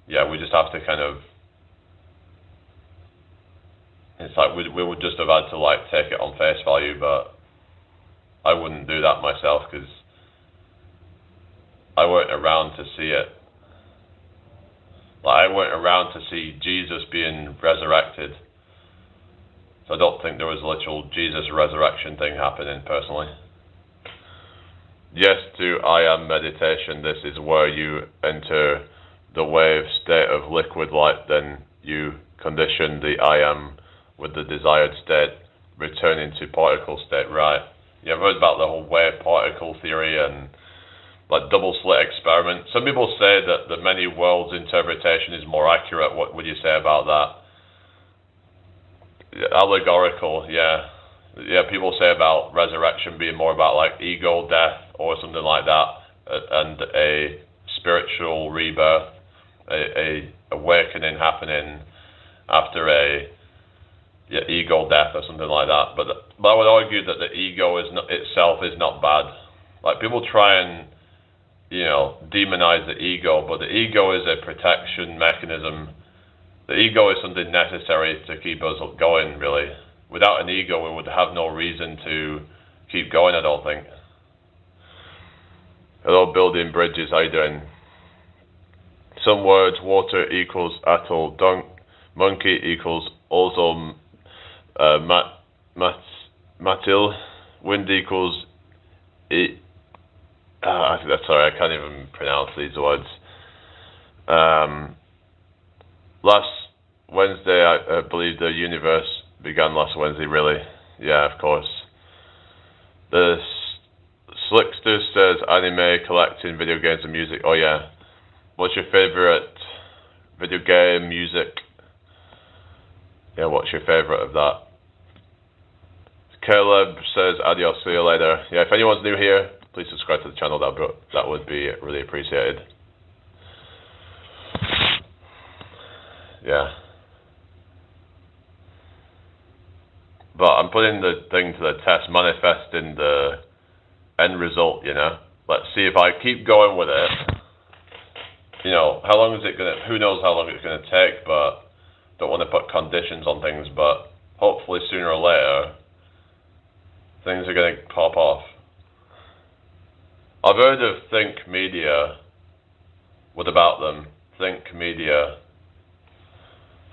yeah, we just have to kind of, it's like we would just have had to like take it on face value, but I wouldn't do that myself because I weren't around to see it. Like, I weren't around to see Jesus being resurrected. So I don't think there was a literal Jesus resurrection thing happening personally. Yes to I am meditation. This is where you enter the wave state of liquid light, then you condition the I am with the desired state, returning to particle state. Right. Yeah, I've heard about the whole wave particle theory and like double slit experiment. Some people say that the many worlds interpretation is more accurate. What would you say about that? Allegorical, yeah. Yeah, people say about resurrection being more about like ego death or something like that, and a spiritual rebirth, a awakening happening after a ego death or something like that. But I would argue that the ego itself is not bad. Like people try and demonize the ego, but the ego is a protection mechanism. The ego is something necessary to keep us going, really. Without an ego, we would have no reason to keep going, I don't think. Hello, building bridges, how you doing? Some words, water equals atoll, monkey equals also matil, wind equals sorry, I can't even pronounce these words. Last Wednesday, I believe the universe began last Wednesday, really. Yeah, of course. The Slickster says anime, collecting, video games and music. Oh yeah. What's your favorite video game, music? Yeah, what's your favorite of that? Caleb says adios, see you later. Yeah, if anyone's new here, please subscribe to the channel. That would be really appreciated. Yeah. But I'm putting the thing to the test, manifesting the end result, Let's see if I keep going with it. How long is it who knows how long it's gonna take, but don't want to put conditions on things, but hopefully sooner or later things are gonna pop off. I've heard of Think Media. What about them? Think Media.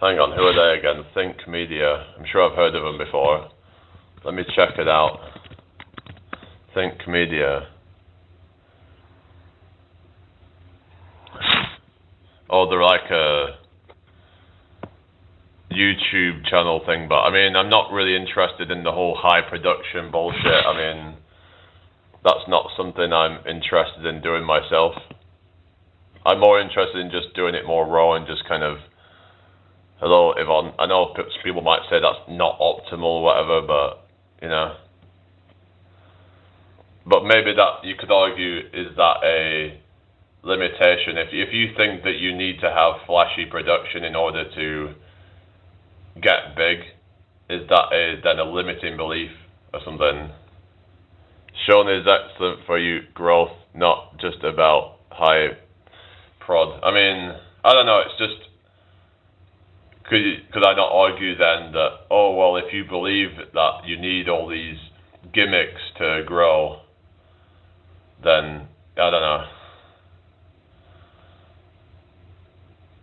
Hang on, who are they again? Think Media. I'm sure I've heard of them before. Let me check it out. Think Media. Oh, they're like a YouTube channel thing, but I mean, I'm not really interested in the whole high production bullshit. I mean, that's not something I'm interested in doing myself. I'm more interested in just doing it more raw and just kind of, hello, Yvonne. I know people might say that's not optimal or whatever, but, But maybe that, you could argue, is that a limitation? If you think that you need to have flashy production in order to get big, is that then a limiting belief or something? Sean is excellent for you, growth, not just about high prod. I mean, I don't know, it's just, could I not argue then that, oh, well, if you believe that you need all these gimmicks to grow, then, I don't know.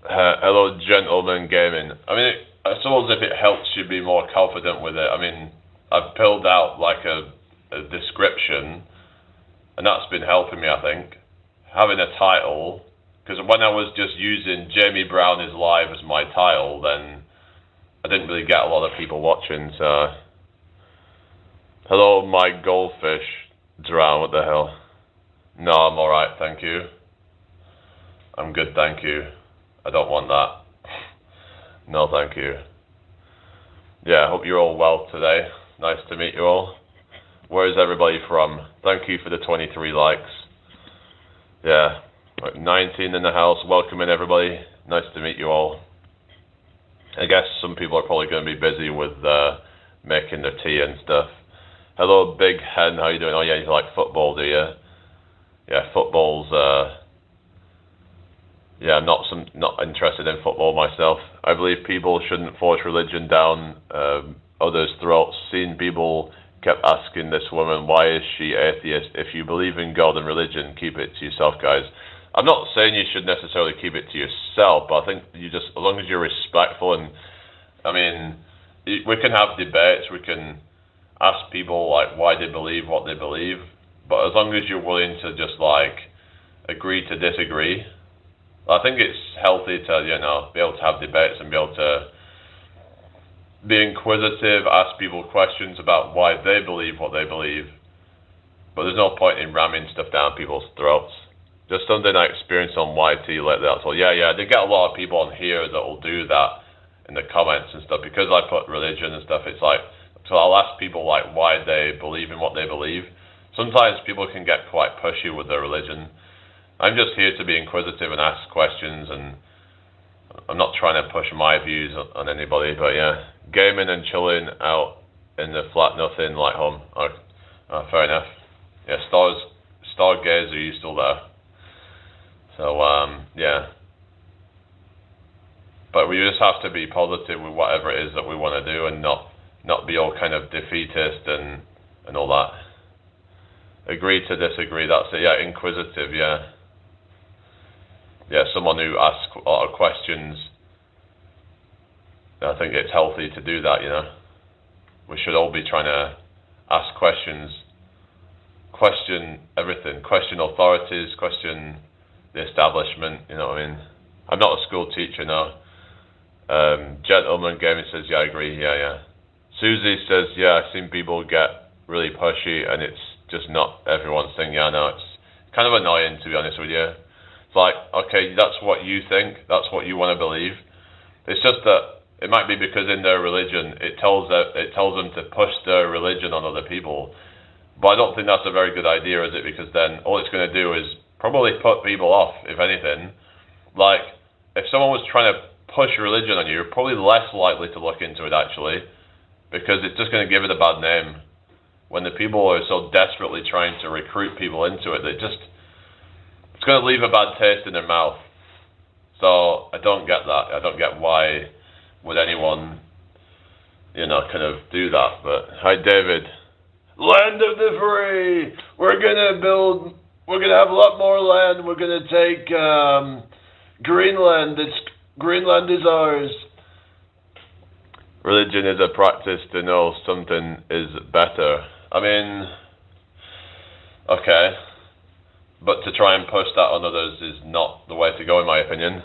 Hello, gentlemen gaming. I mean, I suppose if it helps you be more confident with it, I mean, I've filled out like a description, and that's been helping me, I think. Having a title, because when I was just using Jamie Brown is live as my title, then I didn't really get a lot of people watching, so. Hello, my goldfish. Drown, what the hell? No, I'm alright, thank you. I'm good, thank you. I don't want that. No, thank you. Yeah, I hope you're all well today. Nice to meet you all. Where is everybody from? Thank you for the 23 likes. Yeah, 19 in the house. Welcome in, everybody. Nice to meet you all. I guess some people are probably going to be busy with making their tea and stuff. Hello, Big Hen. How you doing? Oh, yeah, you like football, do you? Yeah, football's... Yeah, I'm not interested in football myself. I believe people shouldn't force religion down others' throats. Seeing people kept asking this woman, why is she atheist? If you believe in God and religion, keep it to yourself, guys. I'm not saying you should necessarily keep it to yourself, but I think you just, as long as you're respectful and, I mean, we can have debates, we can ask people like why they believe what they believe, but as long as you're willing to just like agree to disagree, I think it's healthy to, you know, be able to have debates and be able to be inquisitive, ask people questions about why they believe what they believe, but there's no point in ramming stuff down people's throats. Just something I experienced on YT lately, that's all. Yeah, they get a lot of people on here that will do that in the comments and stuff, because I put religion and stuff, it's like, so I'll ask people like why they believe in what they believe. Sometimes people can get quite pushy with their religion. I'm just here to be inquisitive and ask questions, and I'm not trying to push my views on anybody, but yeah, gaming and chilling out in the flat, nothing like home. Fair enough. Yeah, Stargazer, are you still there? So, yeah. But we just have to be positive with whatever it is that we want to do, and not be all kind of defeatist and all that. Agree to disagree, that's it. Yeah, inquisitive, yeah. Yeah, someone who asks a lot of questions. I think it's healthy to do that, you know. We should all be trying to ask questions, question everything, question authorities, question the establishment, you know what I mean? I'm not a school teacher, no. Gentleman Gaming says, yeah, I agree, yeah. Susie says, yeah, I've seen people get really pushy, and it's just not everyone's thing. Yeah, no, it's kind of annoying, to be honest with you. It's like, okay, that's what you think, that's what you want to believe. It's just that it might be because in their religion, it tells them to push their religion on other people. But I don't think that's a very good idea, is it? Because then all it's going to do is probably put people off, if anything. Like, if someone was trying to push religion on you, you're probably less likely to look into it, actually, because it's just going to give it a bad name. When the people are so desperately trying to recruit people into it, it's going to leave a bad taste in their mouth. So I don't get that. I don't get why would anyone, you know, kind of do that. But hi, David. Land of the free. We're gonna have a lot more land. We're gonna take Greenland. Greenland is ours. Religion is a practice to know something is better. I mean, okay, but to try and push that on others is not the way to go, in my opinion.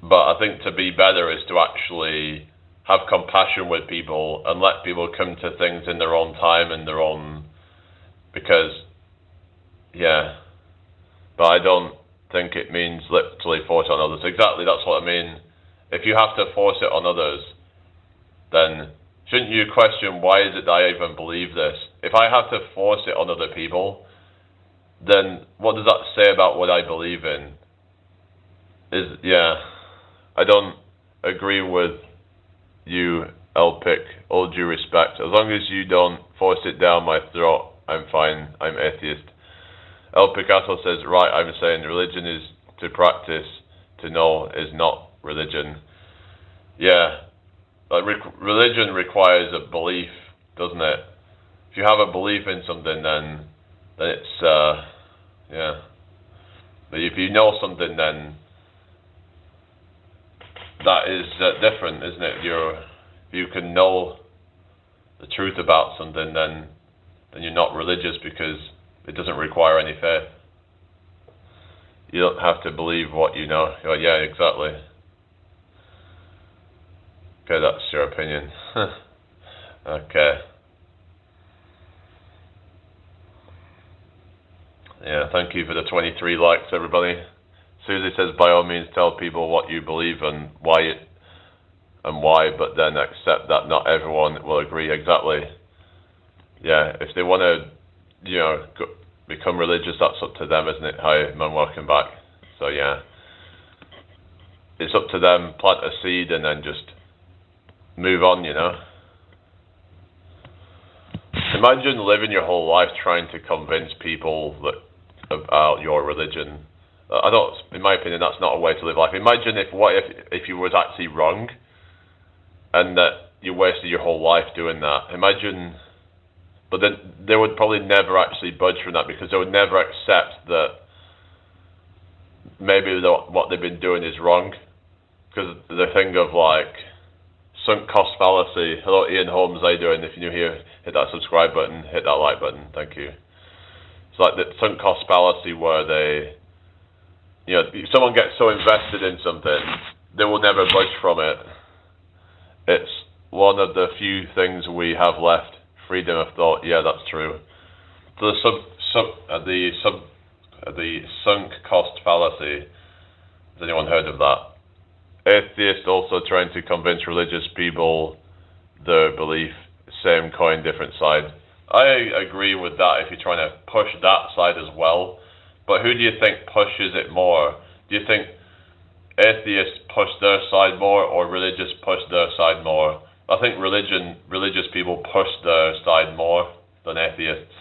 But I think to be better is to actually have compassion with people and let people come to things in their own time and their own, because, yeah, but I don't think it means literally force it on others. Exactly, that's what I mean. If you have to force it on others, then shouldn't you question, why is it that I even believe this? If I have to force it on other people, then what does that say about what I believe in? I don't agree with you, Elpic, all due respect. As long as you don't force it down my throat, I'm fine. I'm atheist. Elpic also says, right, I'm saying religion is to practice, to know is not religion. Yeah, like religion requires a belief, doesn't it? If you have a belief in something, then it's, yeah. But if you know something, then that is different, isn't it? If you can know the truth about something, then you're not religious, because it doesn't require any faith. You don't have to believe what you know. Oh, yeah, exactly. Okay, that's your opinion. Okay. Yeah, thank you for the 23 likes, everybody. Susie says, by all means, tell people what you believe and why, but then accept that not everyone will agree. Exactly. Yeah, if they want to, you know, become religious, that's up to them, isn't it? Hi, man, welcome back. So yeah, it's up to them. Plant a seed and then just move on, you know. Imagine living your whole life trying to convince people about your religion. In my opinion, that's not a way to live life. Imagine if you was actually wrong, and that you wasted your whole life doing that. Imagine, but then they would probably never actually budge from that, because they would never accept that maybe what they've been doing is wrong. Because the thing of like sunk cost fallacy. Hello, Ian Holmes, how you doing? If you're new here, hit that subscribe button, hit that like button. Thank you. It's like the sunk cost fallacy where they, if someone gets so invested in something, they will never budge from it. It's one of the few things we have left. Freedom of thought. Yeah, that's true. So the sunk cost fallacy. Has anyone heard of that? Atheists also trying to convince religious people their belief. Same coin, different side. I agree with that if you're trying to push that side as well. But who do you think pushes it more? Do you think atheists push their side more or religious push their side more? I think religious people push their side more than atheists.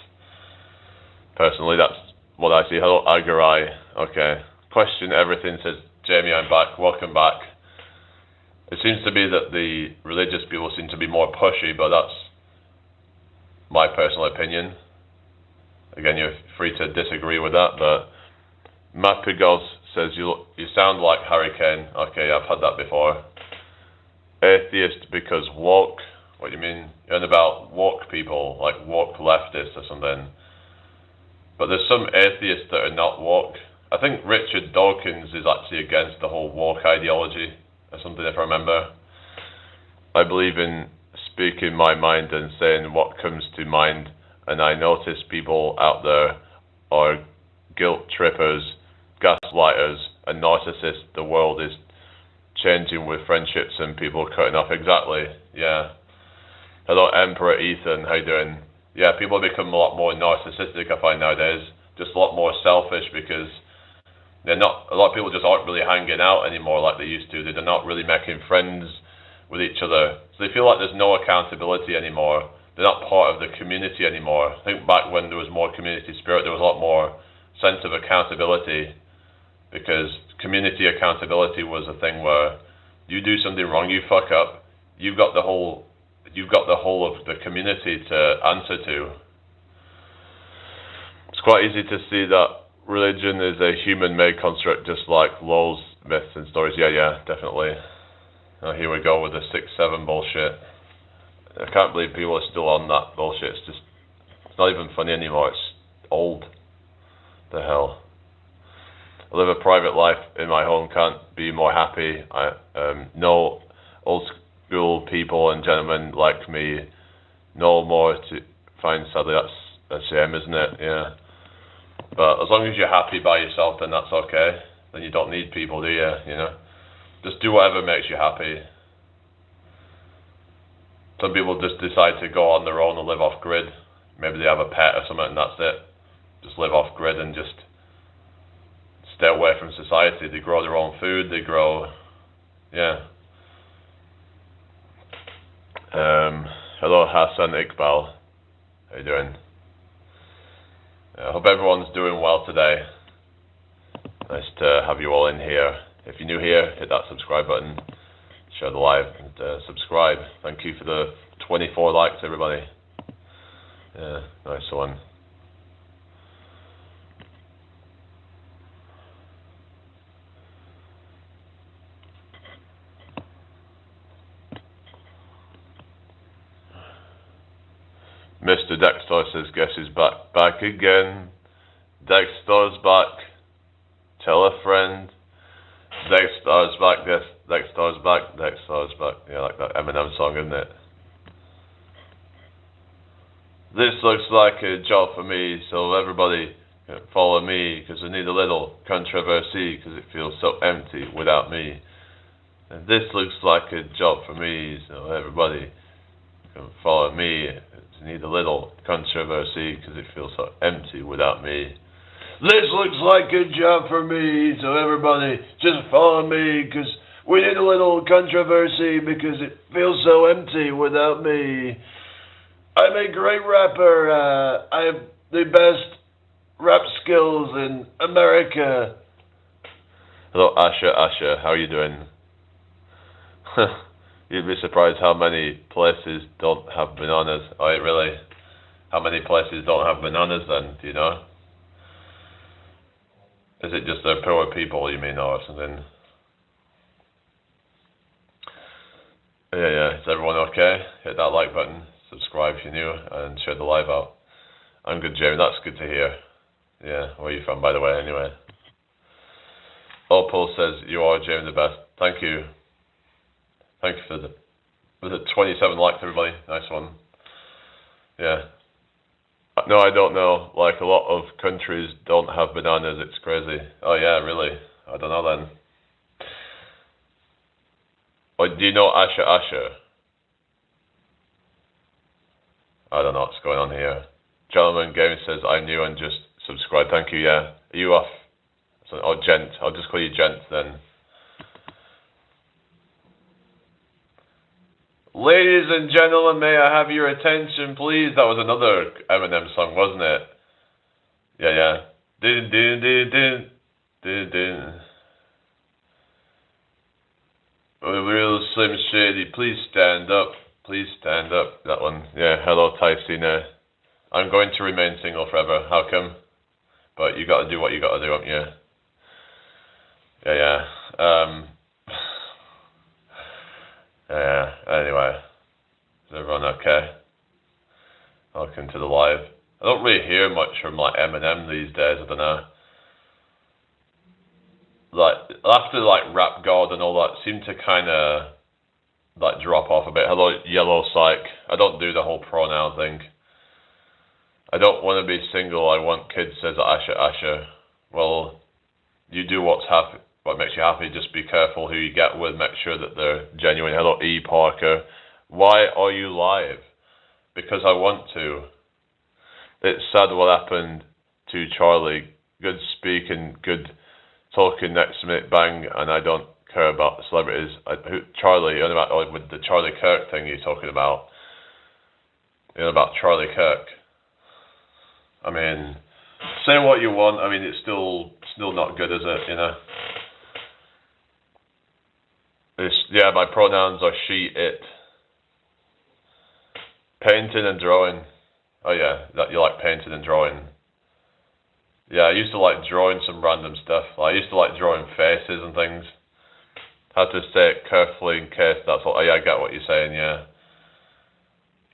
Personally, that's what I see. Hello, Agarai. Okay. Question everything, says Jamie, I'm back. Welcome back. It seems to be that the religious people seem to be more pushy, but that's my personal opinion. Again, you're free to disagree with that, but Matt Pigos says you sound like Harry Kane. Okay, I've had that before. Atheist because woke. What do you mean? You're about woke people, like woke leftists or something. But there's some atheists that are not woke. I think Richard Dawkins is actually against the whole woke ideology or something, if I remember. I believe in speaking my mind and saying what comes to mind, and I notice people out there are guilt trippers, gaslighters, and narcissists. The world is changing with friendships and people cutting off. Exactly, yeah. Hello, Emperor Ethan, how you doing? Yeah, people become a lot more narcissistic, I find, nowadays. Just a lot more selfish because a lot of people just aren't really hanging out anymore like they used to. They're not really making friends with each other. So they feel like there's no accountability anymore. They're not part of the community anymore. I think back when there was more community spirit, there was a lot more sense of accountability, because community accountability was a thing where you do something wrong, you fuck up, you've got the whole of the community to answer to. It's quite easy to see that religion is a human-made construct, just like laws, myths, and stories. Yeah, definitely. Here we go with the 6-7 bullshit. I can't believe people are still on that bullshit. It's not even funny anymore. It's old. The hell. I live a private life in my home. Can't be more happy. No old school people and gentlemen like me. No more to find. Sadly, that's a shame, isn't it? Yeah. But as long as you're happy by yourself, then that's okay. Then you don't need people, do you? Just do whatever makes you happy. Some people just decide to go on their own and live off grid. Maybe they have a pet or something and that's it. Just live off grid and just stay away from society. They grow their own food, they grow, yeah. Hello, Hassan Iqbal. How you doing? I hope everyone's doing well today. Nice to have you all in here. If you're new here, hit that subscribe button, share the live, and subscribe. Thank you for the 24 likes, everybody. Yeah, nice one. Mr. Dexter says, guess who's back again. Dexter's back. Tell a friend. Dexter's back. Yes, Dexter's back. Dexter's back. Yeah, like that Eminem song, isn't it? This looks like a job for me, so everybody follow me, because I need a little controversy, because it feels so empty without me. And this looks like a job for me, so everybody can follow me. I need a little controversy, because it feels so empty without me. This looks like a job for me, so everybody just follow me, because we need a little controversy, because it feels so empty without me. I'm a great rapper. I have the best rap skills in America. Hello, Asha, how are you doing? You'd be surprised how many places don't have bananas. Oh, really? How many places don't have bananas then, do you know? Is it just they're poor people, you mean, or something? Yeah. Is everyone okay? Hit that like button, subscribe if you're new, and share the live out. I'm good, Jamie. That's good to hear. Yeah, where are you from, by the way, anyway? Paul says, you are, Jamie, the best. Thank you. Thank you for the 27 likes, everybody. Nice one. Yeah. No, I don't know. Like, a lot of countries don't have bananas. It's crazy. Oh, yeah, really? I don't know then. Oh, do you know Asher? I don't know what's going on here. Gentleman Game says, I'm new and just subscribe. Thank you, yeah. Are you off? So, oh, Gent. I'll just call you Gent then. Ladies and gentlemen, may I have your attention, please? That was another Eminem song, wasn't it? Yeah. Din, din, din, din. Din, din. Real Slim Shady, please stand up. Please stand up. That one. Yeah, hello, Tycina. I'm going to remain single forever. How come? But you gotta do what you gotta do, haven't you? Yeah. Yeah. Anyway. Is everyone okay? Welcome to the live. I don't really hear much from like Eminem these days, I don't know. Like after like Rap God and all that seemed to kinda like drop off a bit. Hello Yellow Psych. I don't do the whole pronoun thing. I don't want to be single, I want kids, says Asher. Well, you do what makes you happy, just be careful who you get with, make sure that they're genuine. Hello E Parker. Why are you live? Because I want to. It's sad what happened to Charlie. Good speaking, good talking, next minute bang, and I don't care about celebrities. Charlie, with the Charlie Kirk thing you're talking about. You know about Charlie Kirk. I mean, say what you want. I mean, it's still not good, is it? You know. Yeah, my pronouns are she, it. Painting and drawing. Oh yeah, that you like painting and drawing. Yeah, I used to like drawing some random stuff. I used to like drawing faces and things. Had to say it carefully in case that's all. Oh yeah, I get what you're saying, yeah.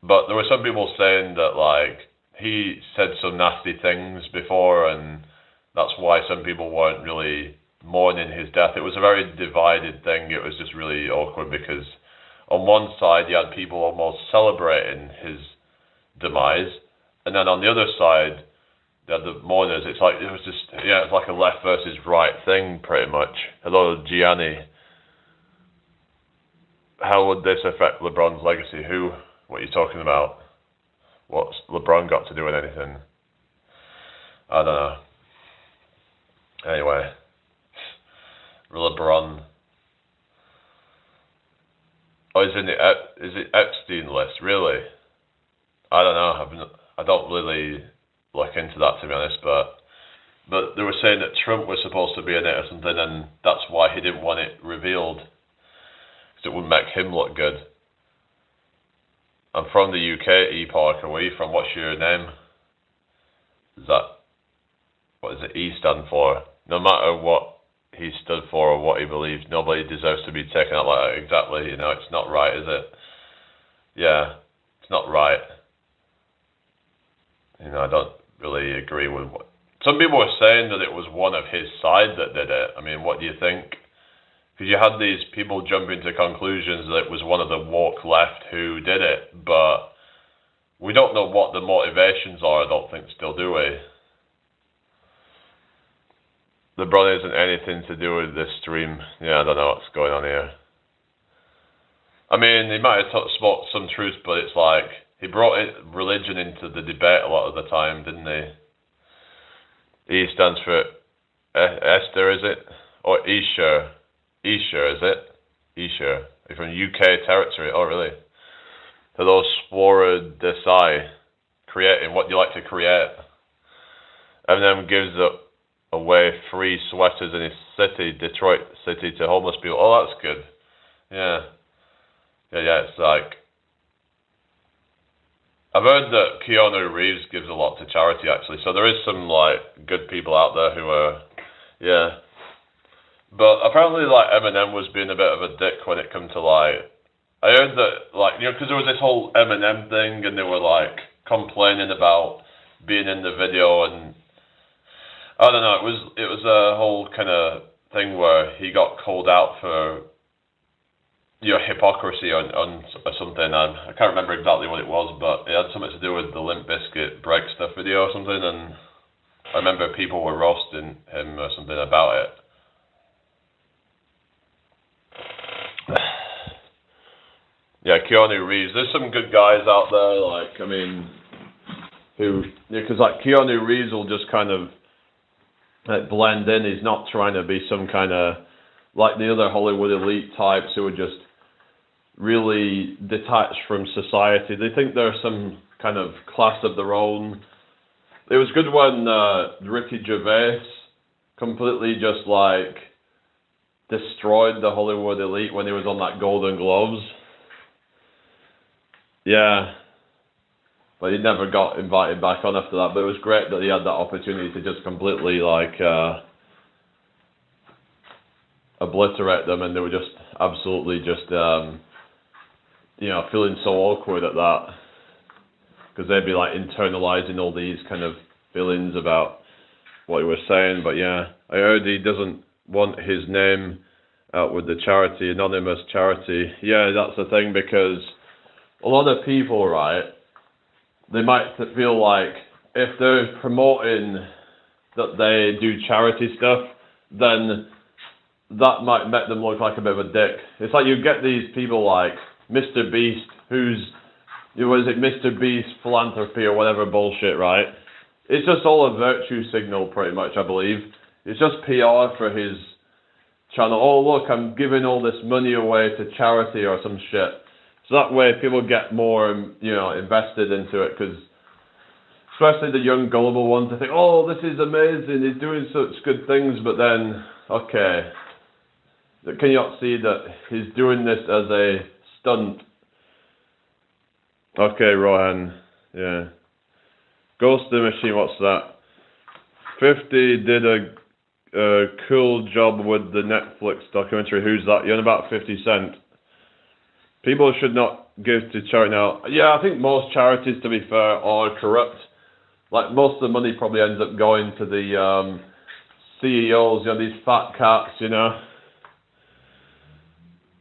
But there were some people saying that like he said some nasty things before, and that's why some people weren't really mourning his death. It was a very divided thing. It was just really awkward because on one side you had people almost celebrating his demise, and then on the other side you had the mourners. It's like a left versus right thing pretty much. Hello Gianni. How would this affect LeBron's legacy? What are you talking about? What's LeBron got to do with anything? I don't know. Anyway, LeBron. Oh, is it Epstein list? Really? I don't know. I don't really look into that, to be honest. But they were saying that Trump was supposed to be in it or something, and that's why he didn't want it revealed, because it wouldn't make him look good. I'm from the UK, E Parker. Where are you from? What's your name? What does the E stand for? No matter what he stood for or what he believes, nobody deserves to be taken out like that. Exactly, it's not right, is it? Yeah, it's not right. I don't really agree with what... Some people were saying that it was one of his side that did it. I mean, what do you think? Because you had these people jumping to conclusions that it was one of the woke left who did it, but we don't know what the motivations are, I don't think, still, do we? LeBron isn't anything to do with this stream. Yeah, I don't know what's going on here. I mean, he might have spoke some truth, but it's like, he brought religion into the debate a lot of the time, didn't he? E stands for Esther, is it? Or Esher? Esher, is it? Esher. You're from UK territory. Oh, really? Hello, Swara Desai. Creating. What do you like to create? Eminem gives away free sweaters in his city, Detroit City, to homeless people. Oh, that's good. Yeah. Yeah, it's like... I've heard that Keanu Reeves gives a lot to charity, actually. So there is some, like, good people out there who are Yeah. But apparently, like, Eminem was being a bit of a dick when it come to, like, I heard that, like, you know, because there was this whole Eminem thing, and they were, like, complaining about being in the video, and I don't know, it was a whole kind of thing where he got called out for, you know, hypocrisy on or something. I can't remember exactly what it was, but it had something to do with the Limp Bizkit Break Stuff video or something, and I remember people were roasting him or something about it. Yeah, Keanu Reeves. There's some good guys out there, like, I mean, who, because like Keanu Reeves will just kind of like blend in. He's not trying to be some kind of like the other Hollywood elite types who are just really detached from society. They think they're some kind of class of their own. It was good when Ricky Gervais completely just like destroyed the Hollywood elite when he was on that Golden Globes. Yeah, but he never got invited back on after that. But it was great that he had that opportunity to just completely like obliterate them, and they were just absolutely just you know, feeling so awkward at that, because they'd be like internalizing all these kind of feelings about what he was saying. But yeah, I heard he doesn't want his name out with the charity, anonymous charity. Yeah, that's the thing, because a lot of people, right, they might feel like if they're promoting that they do charity stuff, then that might make them look like a bit of a dick. It's like you get these people like Mr. Beast, who's, what is it, Mr. Beast philanthropy or whatever bullshit, right? It's just all a virtue signal, pretty much, I believe. It's just PR for his channel. Oh, look, I'm giving all this money away to charity or some shit. So that way people get more, you know, invested into it, because especially the young gullible ones, they think, oh, this is amazing, he's doing such good things, but then, okay, can you not see that he's doing this as a stunt? Okay, Rohan, yeah. Ghost the Machine, what's that? 50 did a cool job with the Netflix documentary. Who's that? You're on about 50 Cent. People should not give to charity now. Yeah, I think most charities, to be fair, are corrupt. Like, most of the money probably ends up going to the CEOs, you know, these fat cats, you know.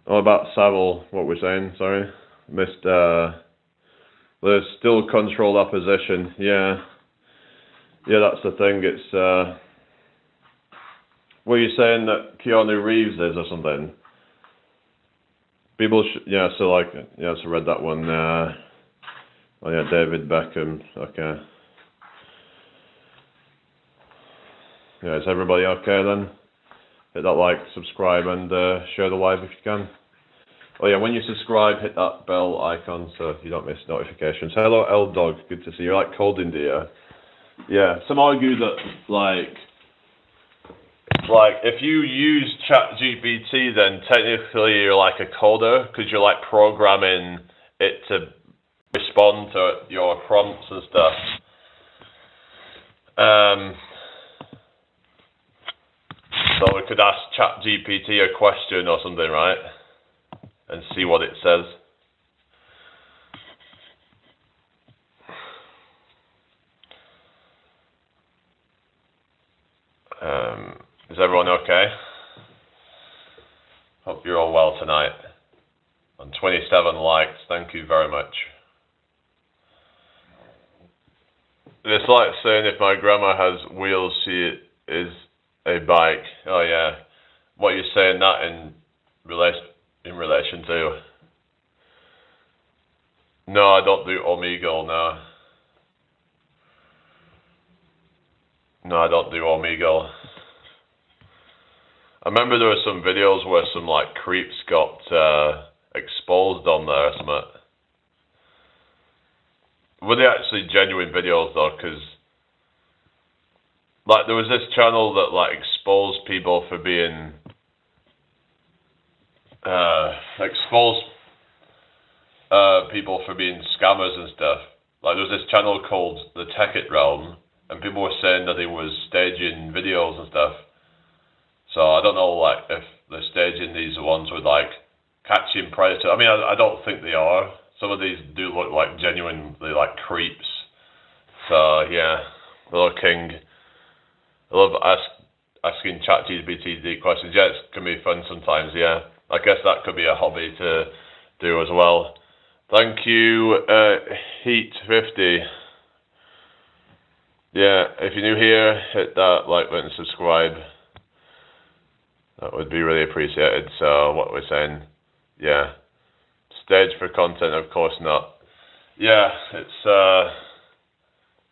Oh, about Savile, what we're saying, sorry. Missed, there's still controlled opposition, yeah. Yeah, that's the thing, it's, were you saying that Keanu Reeves is or something? People yeah, so like, yeah, so I read that one, oh yeah, David Beckham, okay. Yeah, is everybody okay then? Hit that like, subscribe, and share the live if you can. Oh yeah, when you subscribe, hit that bell icon so you don't miss notifications. Hello, L-Dog, good to see you. You're like cold in dear. Yeah, some argue that, like if you use ChatGPT, then technically you're like a coder, because you're like programming it to respond to your prompts and stuff. So we could ask ChatGPT a question or something, right? And see what it says. Is everyone okay? Hope you're all well tonight. On 27 likes, thank you very much. It's like saying if my grandma has wheels, she is a bike. Oh yeah. What you're saying that in relation to? No, I don't do Omegle, no. No, I don't do Omegle. I remember there were some videos where some like creeps got exposed on there or something. Were they actually genuine videos though? Because like there was this channel that like exposed people for being people for being scammers and stuff. Like there was this channel called the Tech It Realm, and people were saying that he was staging videos and stuff. So I don't know, like, if they're staging these ones with, like, catching predator. I mean, I don't think they are. Some of these do look like genuinely, like, creeps. So, yeah, Hello King. I love asking ChatGPT deep questions. Yeah, it can be fun sometimes, yeah. I guess that could be a hobby to do as well. Thank you, Heat50. Yeah, if you're new here, hit that like button, subscribe. That would be really appreciated. So, what we're saying, yeah. Stage for content, of course not. Yeah, it's,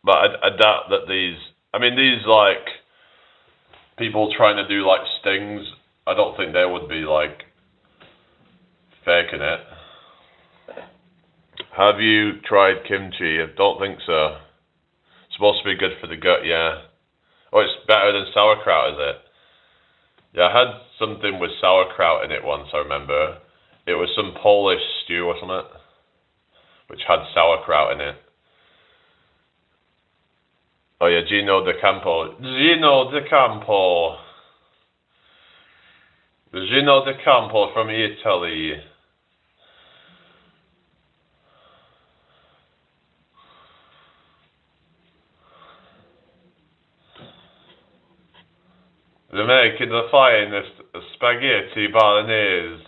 but I doubt that these, I mean, these, like, people trying to do, like, stings, I don't think they would be, like, faking it. Have you tried kimchi? I don't think so. It's supposed to be good for the gut, yeah. Oh, it's better than sauerkraut, is it? Yeah, I had something with sauerkraut in it once, I remember. It was some Polish stew or something, which had sauerkraut in it. Oh yeah, Gino De Campo. Gino De Campo. Gino De Campo from Italy. They're making the finest spaghetti bolognese.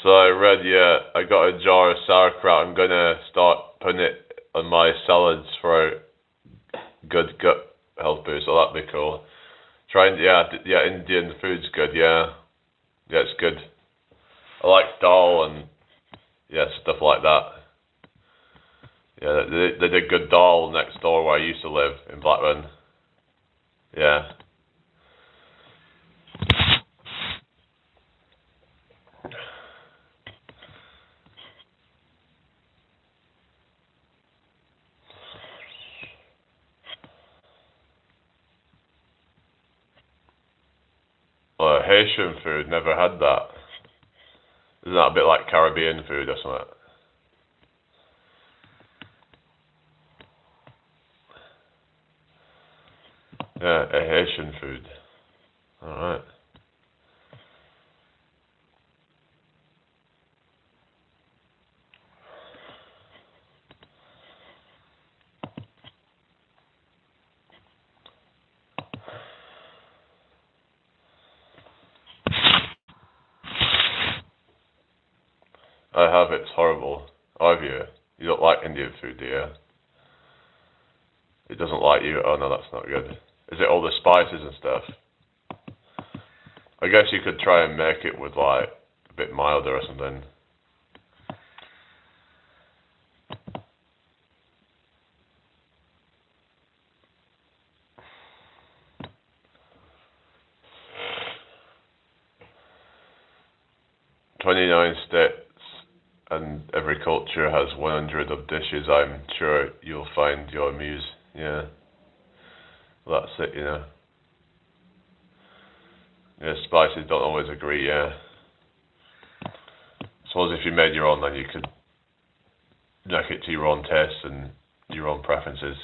So I read, yeah, I got a jar of sauerkraut. I'm gonna start putting it on my salads for a good gut health boost. So that'd be cool. Trying, yeah, Indian food's good. Yeah, yeah, it's good. I like dal and yeah, stuff like that. Yeah, they did good dal next door where I used to live in Blackburn. Yeah. Haitian food, never had that. Isn't that a bit like Caribbean food or something? Yeah, a Haitian food. Alright. I have, it's horrible. Have you? You don't like Indian food, do you? It doesn't like you? Oh no, that's not good. Is it all the spices and stuff? I guess you could try and make it with like a bit milder or something. "29 states and every culture has 100 of dishes. I'm sure you'll find your muse." Yeah. Well, that's it, you know. Yeah, spices don't always agree, yeah. I suppose if you made your own, then you could make it to your own taste and your own preferences.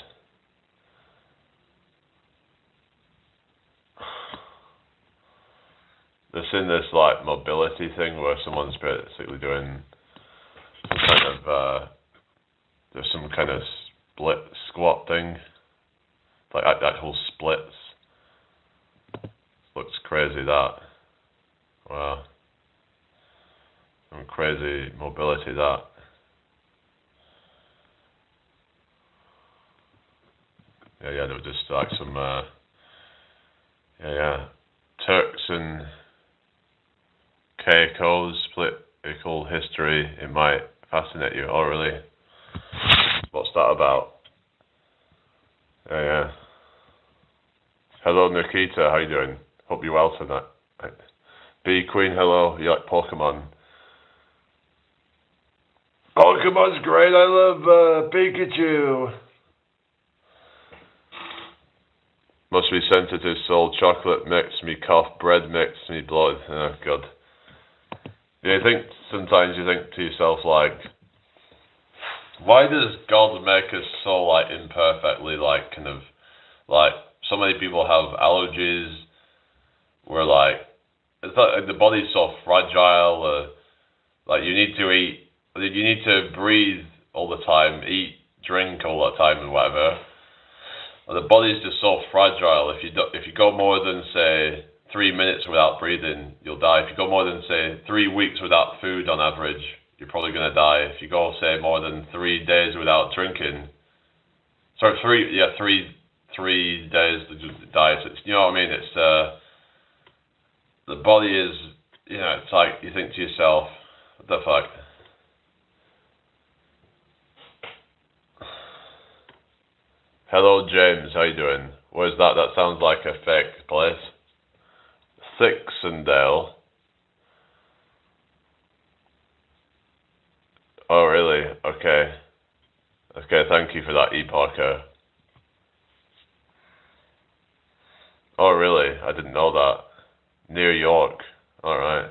There's in this like mobility thing where someone's basically doing some kind of there's some kind of split squat thing, like actual splits. Looks crazy that. Wow. Some crazy mobility that. Yeah, there were just like some Turks and Caicos political history. It might fascinate you. Oh really? What's that about? Yeah. Hello Nikita, how you doing? Hope you're well tonight. B Queen, hello. You like Pokemon? Pokemon's great. I love Pikachu. Must be sensitive soul. Chocolate makes me cough. Bread makes me bloat. Oh god. Yeah, sometimes you think to yourself like, Why does God make us so like imperfectly, like kind of like so many people have allergies? Where like it's like the body's so fragile. Like you need to eat, you need to breathe all the time, eat, drink all the time, and whatever. And the body's just so fragile. If you go more than say 3 minutes without breathing, you'll die. If you go more than say 3 weeks without food on average, you're probably gonna die. If you go say more than 3 days without drinking, sorry, three days to just die. So it's, you know what I mean? It's the body is, you know, it's like you think to yourself, what the fuck? Hello James, how you doing? Where's that? That sounds like a fake place. Sixendale. Oh really? Okay. Okay, thank you for that, E Parker. Oh really? I didn't know that. Near York. Alright.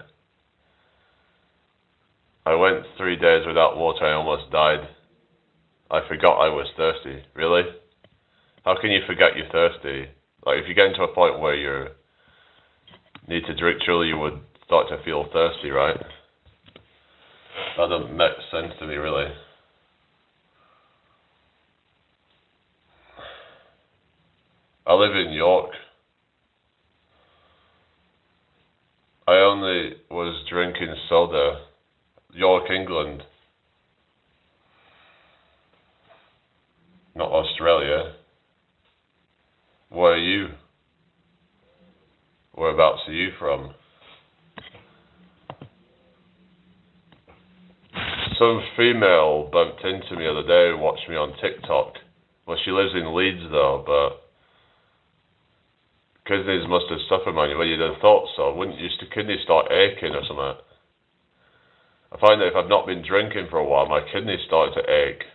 I went 3 days without water, I almost died. I forgot I was thirsty. Really? How can you forget you're thirsty? Like, if you get into a point where you need to drink, surely you would start to feel thirsty, right? That doesn't make sense to me, really. I live in York. I only was drinking soda. York, England. Not Australia. Where are you? Whereabouts are you from? Some female bumped into me the other day and watched me on TikTok. Well, she lives in Leeds though, but kidneys must have suffered, man. Well, you'd have thought so. Wouldn't your kidneys start aching or something? I find that if I've not been drinking for a while, my kidneys start to ache.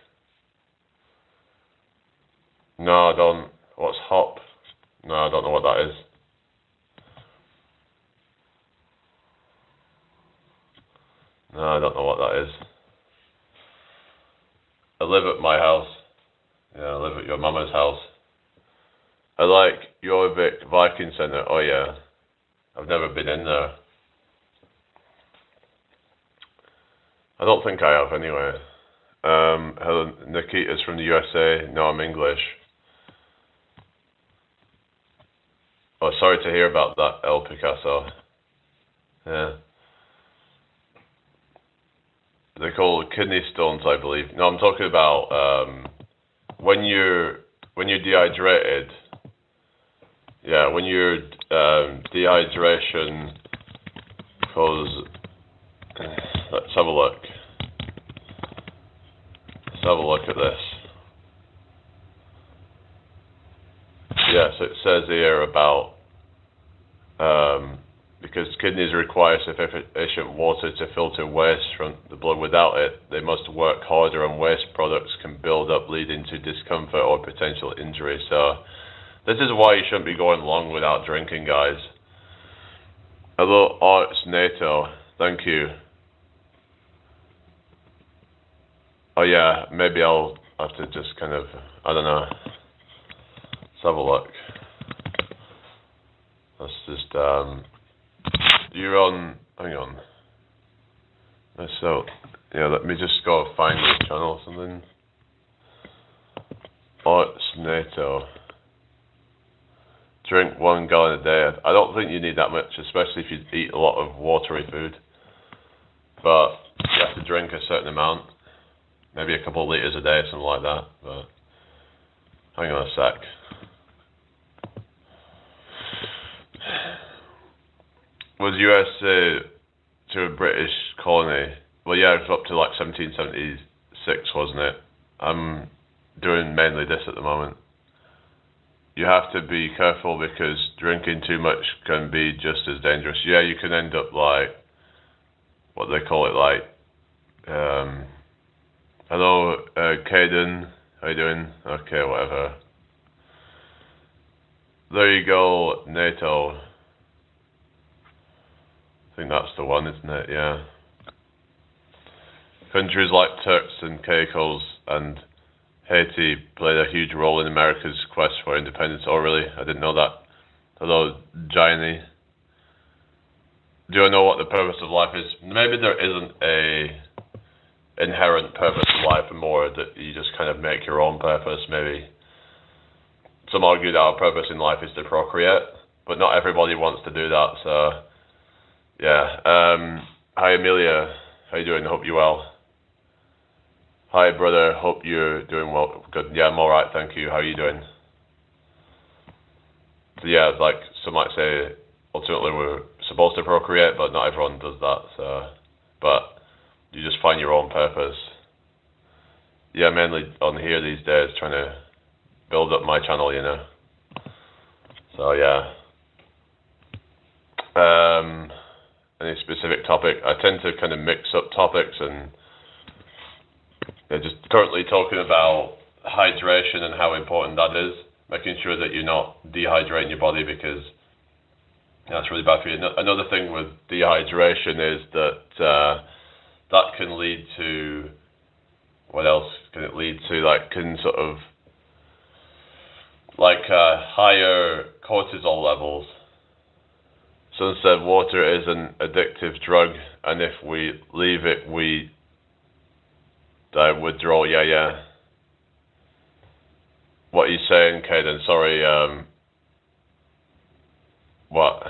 No, I don't. What's hop? No, I don't know what that is. No, I don't know what that is. I live at my house. Yeah, I live at your mama's house. I like Jorvik Viking Centre. Oh yeah. I've never been in there. I don't think I have anyway. Hello, Nikita's from the USA. No, I'm English. Oh, sorry to hear about that, El Picasso. Yeah. They're called kidney stones, I believe. No, I'm talking about when you're dehydrated. Yeah, when your dehydration causes. Let's have a look. Let's have a look at this. Yeah, so it says here about because kidneys require sufficient water to filter waste from the blood. Without it, they must work harder and waste products can build up, leading to discomfort or potential injury. So this is why you shouldn't be going long without drinking, guys. Hello, Arts NATO. Thank you. Oh yeah, maybe I'll have to just kind of, I don't know. Let's have a look. Let's just, you're on, hang on. So, yeah, let me just go find your channel or something. Arts NATO. Drink 1 gallon a day. I don't think you need that much, especially if you eat a lot of watery food. But you have to drink a certain amount. Maybe a couple of litres a day, something like that. But hang on a sec. Was US to a British colony? Well, yeah, it was up to like 1776, wasn't it? I'm doing mainly this at the moment. You have to be careful because drinking too much can be just as dangerous. Yeah, you can end up like, what they call it, like, hello, Caden, how you doing? Okay, whatever. There you go, NATO. I think that's the one, isn't it? Yeah. Countries like Turks and Caicos and Haiti played a huge role in America's quest for independence. Oh, really? I didn't know that. Hello, Gianni. Do I know what the purpose of life is? Maybe there isn't a inherent purpose of life, and more that you just kind of make your own purpose. Maybe some argue that our purpose in life is to procreate, but not everybody wants to do that. So, yeah. Hi, Amelia. How you doing? Hope you're well. Hi, brother. Hope you're doing well. Good. Yeah, I'm all right. Thank you. How are you doing? So, yeah, like some might say, ultimately we're supposed to procreate, but not everyone does that. So, but you just find your own purpose. Yeah, mainly on here these days, trying to build up my channel, you know. So yeah. Any specific topic? I tend to kind of mix up topics, and just currently talking about hydration and how important that is. Making sure that you're not dehydrating your body, because that's really bad for you. Another thing with dehydration is that that can lead to, what else can it lead to? Like, can sort of, like higher cortisol levels. Someone said water is an addictive drug, and if we leave it, we withdraw. Yeah. What are you saying, Caden? Sorry, what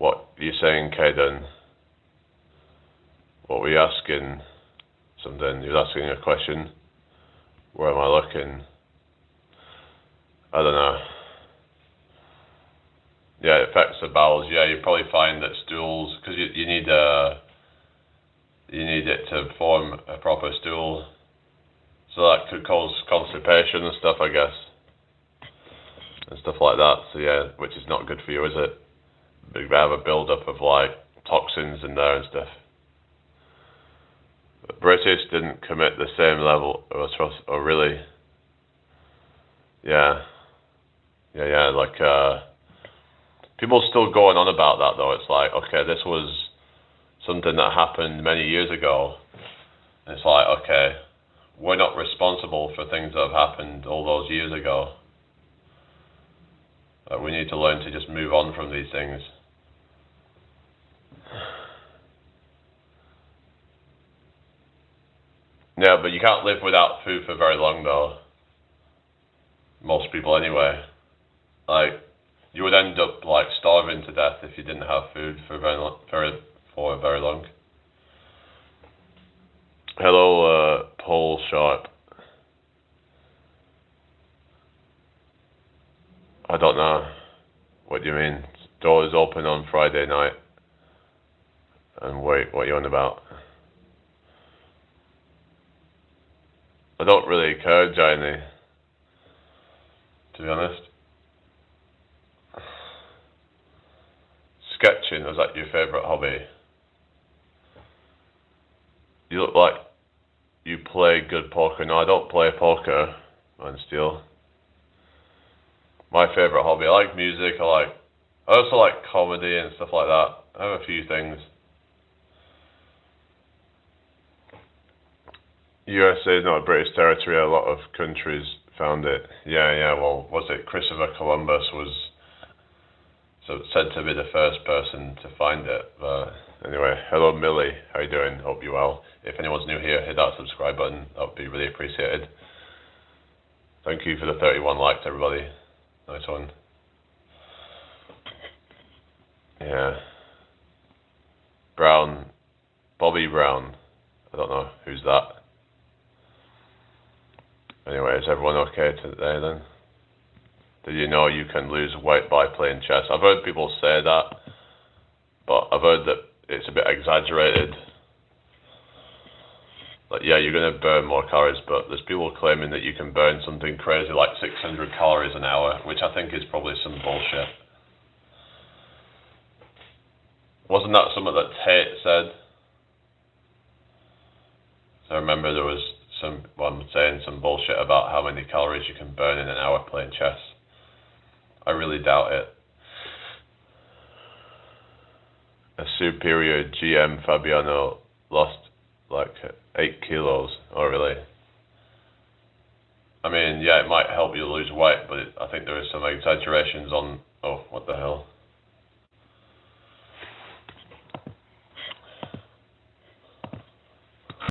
are you saying, Caden? What were you asking? Something? You're asking a question? Where am I looking? I don't know. Yeah, it affects the bowels. Yeah, you probably find that stools, because you need it to form a proper stool, so that could cause constipation and stuff, I guess, and stuff like that. So yeah, which is not good for you, is it? You have a build-up of like toxins in there and stuff. But British didn't commit the same level of atrocity. Oh, really? Yeah. Like people still going on about that though. It's like, okay, this was something that happened many years ago. And it's like, okay, we're not responsible for things that have happened all those years ago. We need to learn to just move on from these things. Yeah, but you can't live without food for very long though. Most people anyway. Like, you would end up like starving to death if you didn't have food for very long. Hello, Paul Sharp. I don't know. What do you mean? Doors open on Friday night. And wait, what are you on about? I don't really care, Johnny, to be honest. Sketching, is that your favourite hobby? You look like you play good poker. No, I don't play poker, man, steel. My favourite hobby, I like music, I also like comedy and stuff like that. I have a few things. USA is not a British territory. A lot of countries found it. Yeah. Well, was it Christopher Columbus was said to be the first person to find it? But anyway, hello Millie. How you doing? Hope you're well. If anyone's new here, hit that subscribe button. That would be really appreciated. Thank you for the 31 likes, everybody. Nice one. Yeah. Brown. Bobby Brown. I don't know who's that. Anyway, is everyone okay today then? Did you know you can lose weight by playing chess? I've heard people say that, but I've heard that it's a bit exaggerated. Like, yeah, you're going to burn more calories, but there's people claiming that you can burn something crazy like 600 calories an hour, which I think is probably some bullshit. Wasn't that something that Tate said? So I remember there was someone saying some bullshit about how many calories you can burn in an hour playing chess. I really doubt it. A superior GM Fabiano lost like 8 kilos. Oh, really? I mean, yeah, it might help you lose weight, but I think there is some exaggerations on. Oh, what the hell?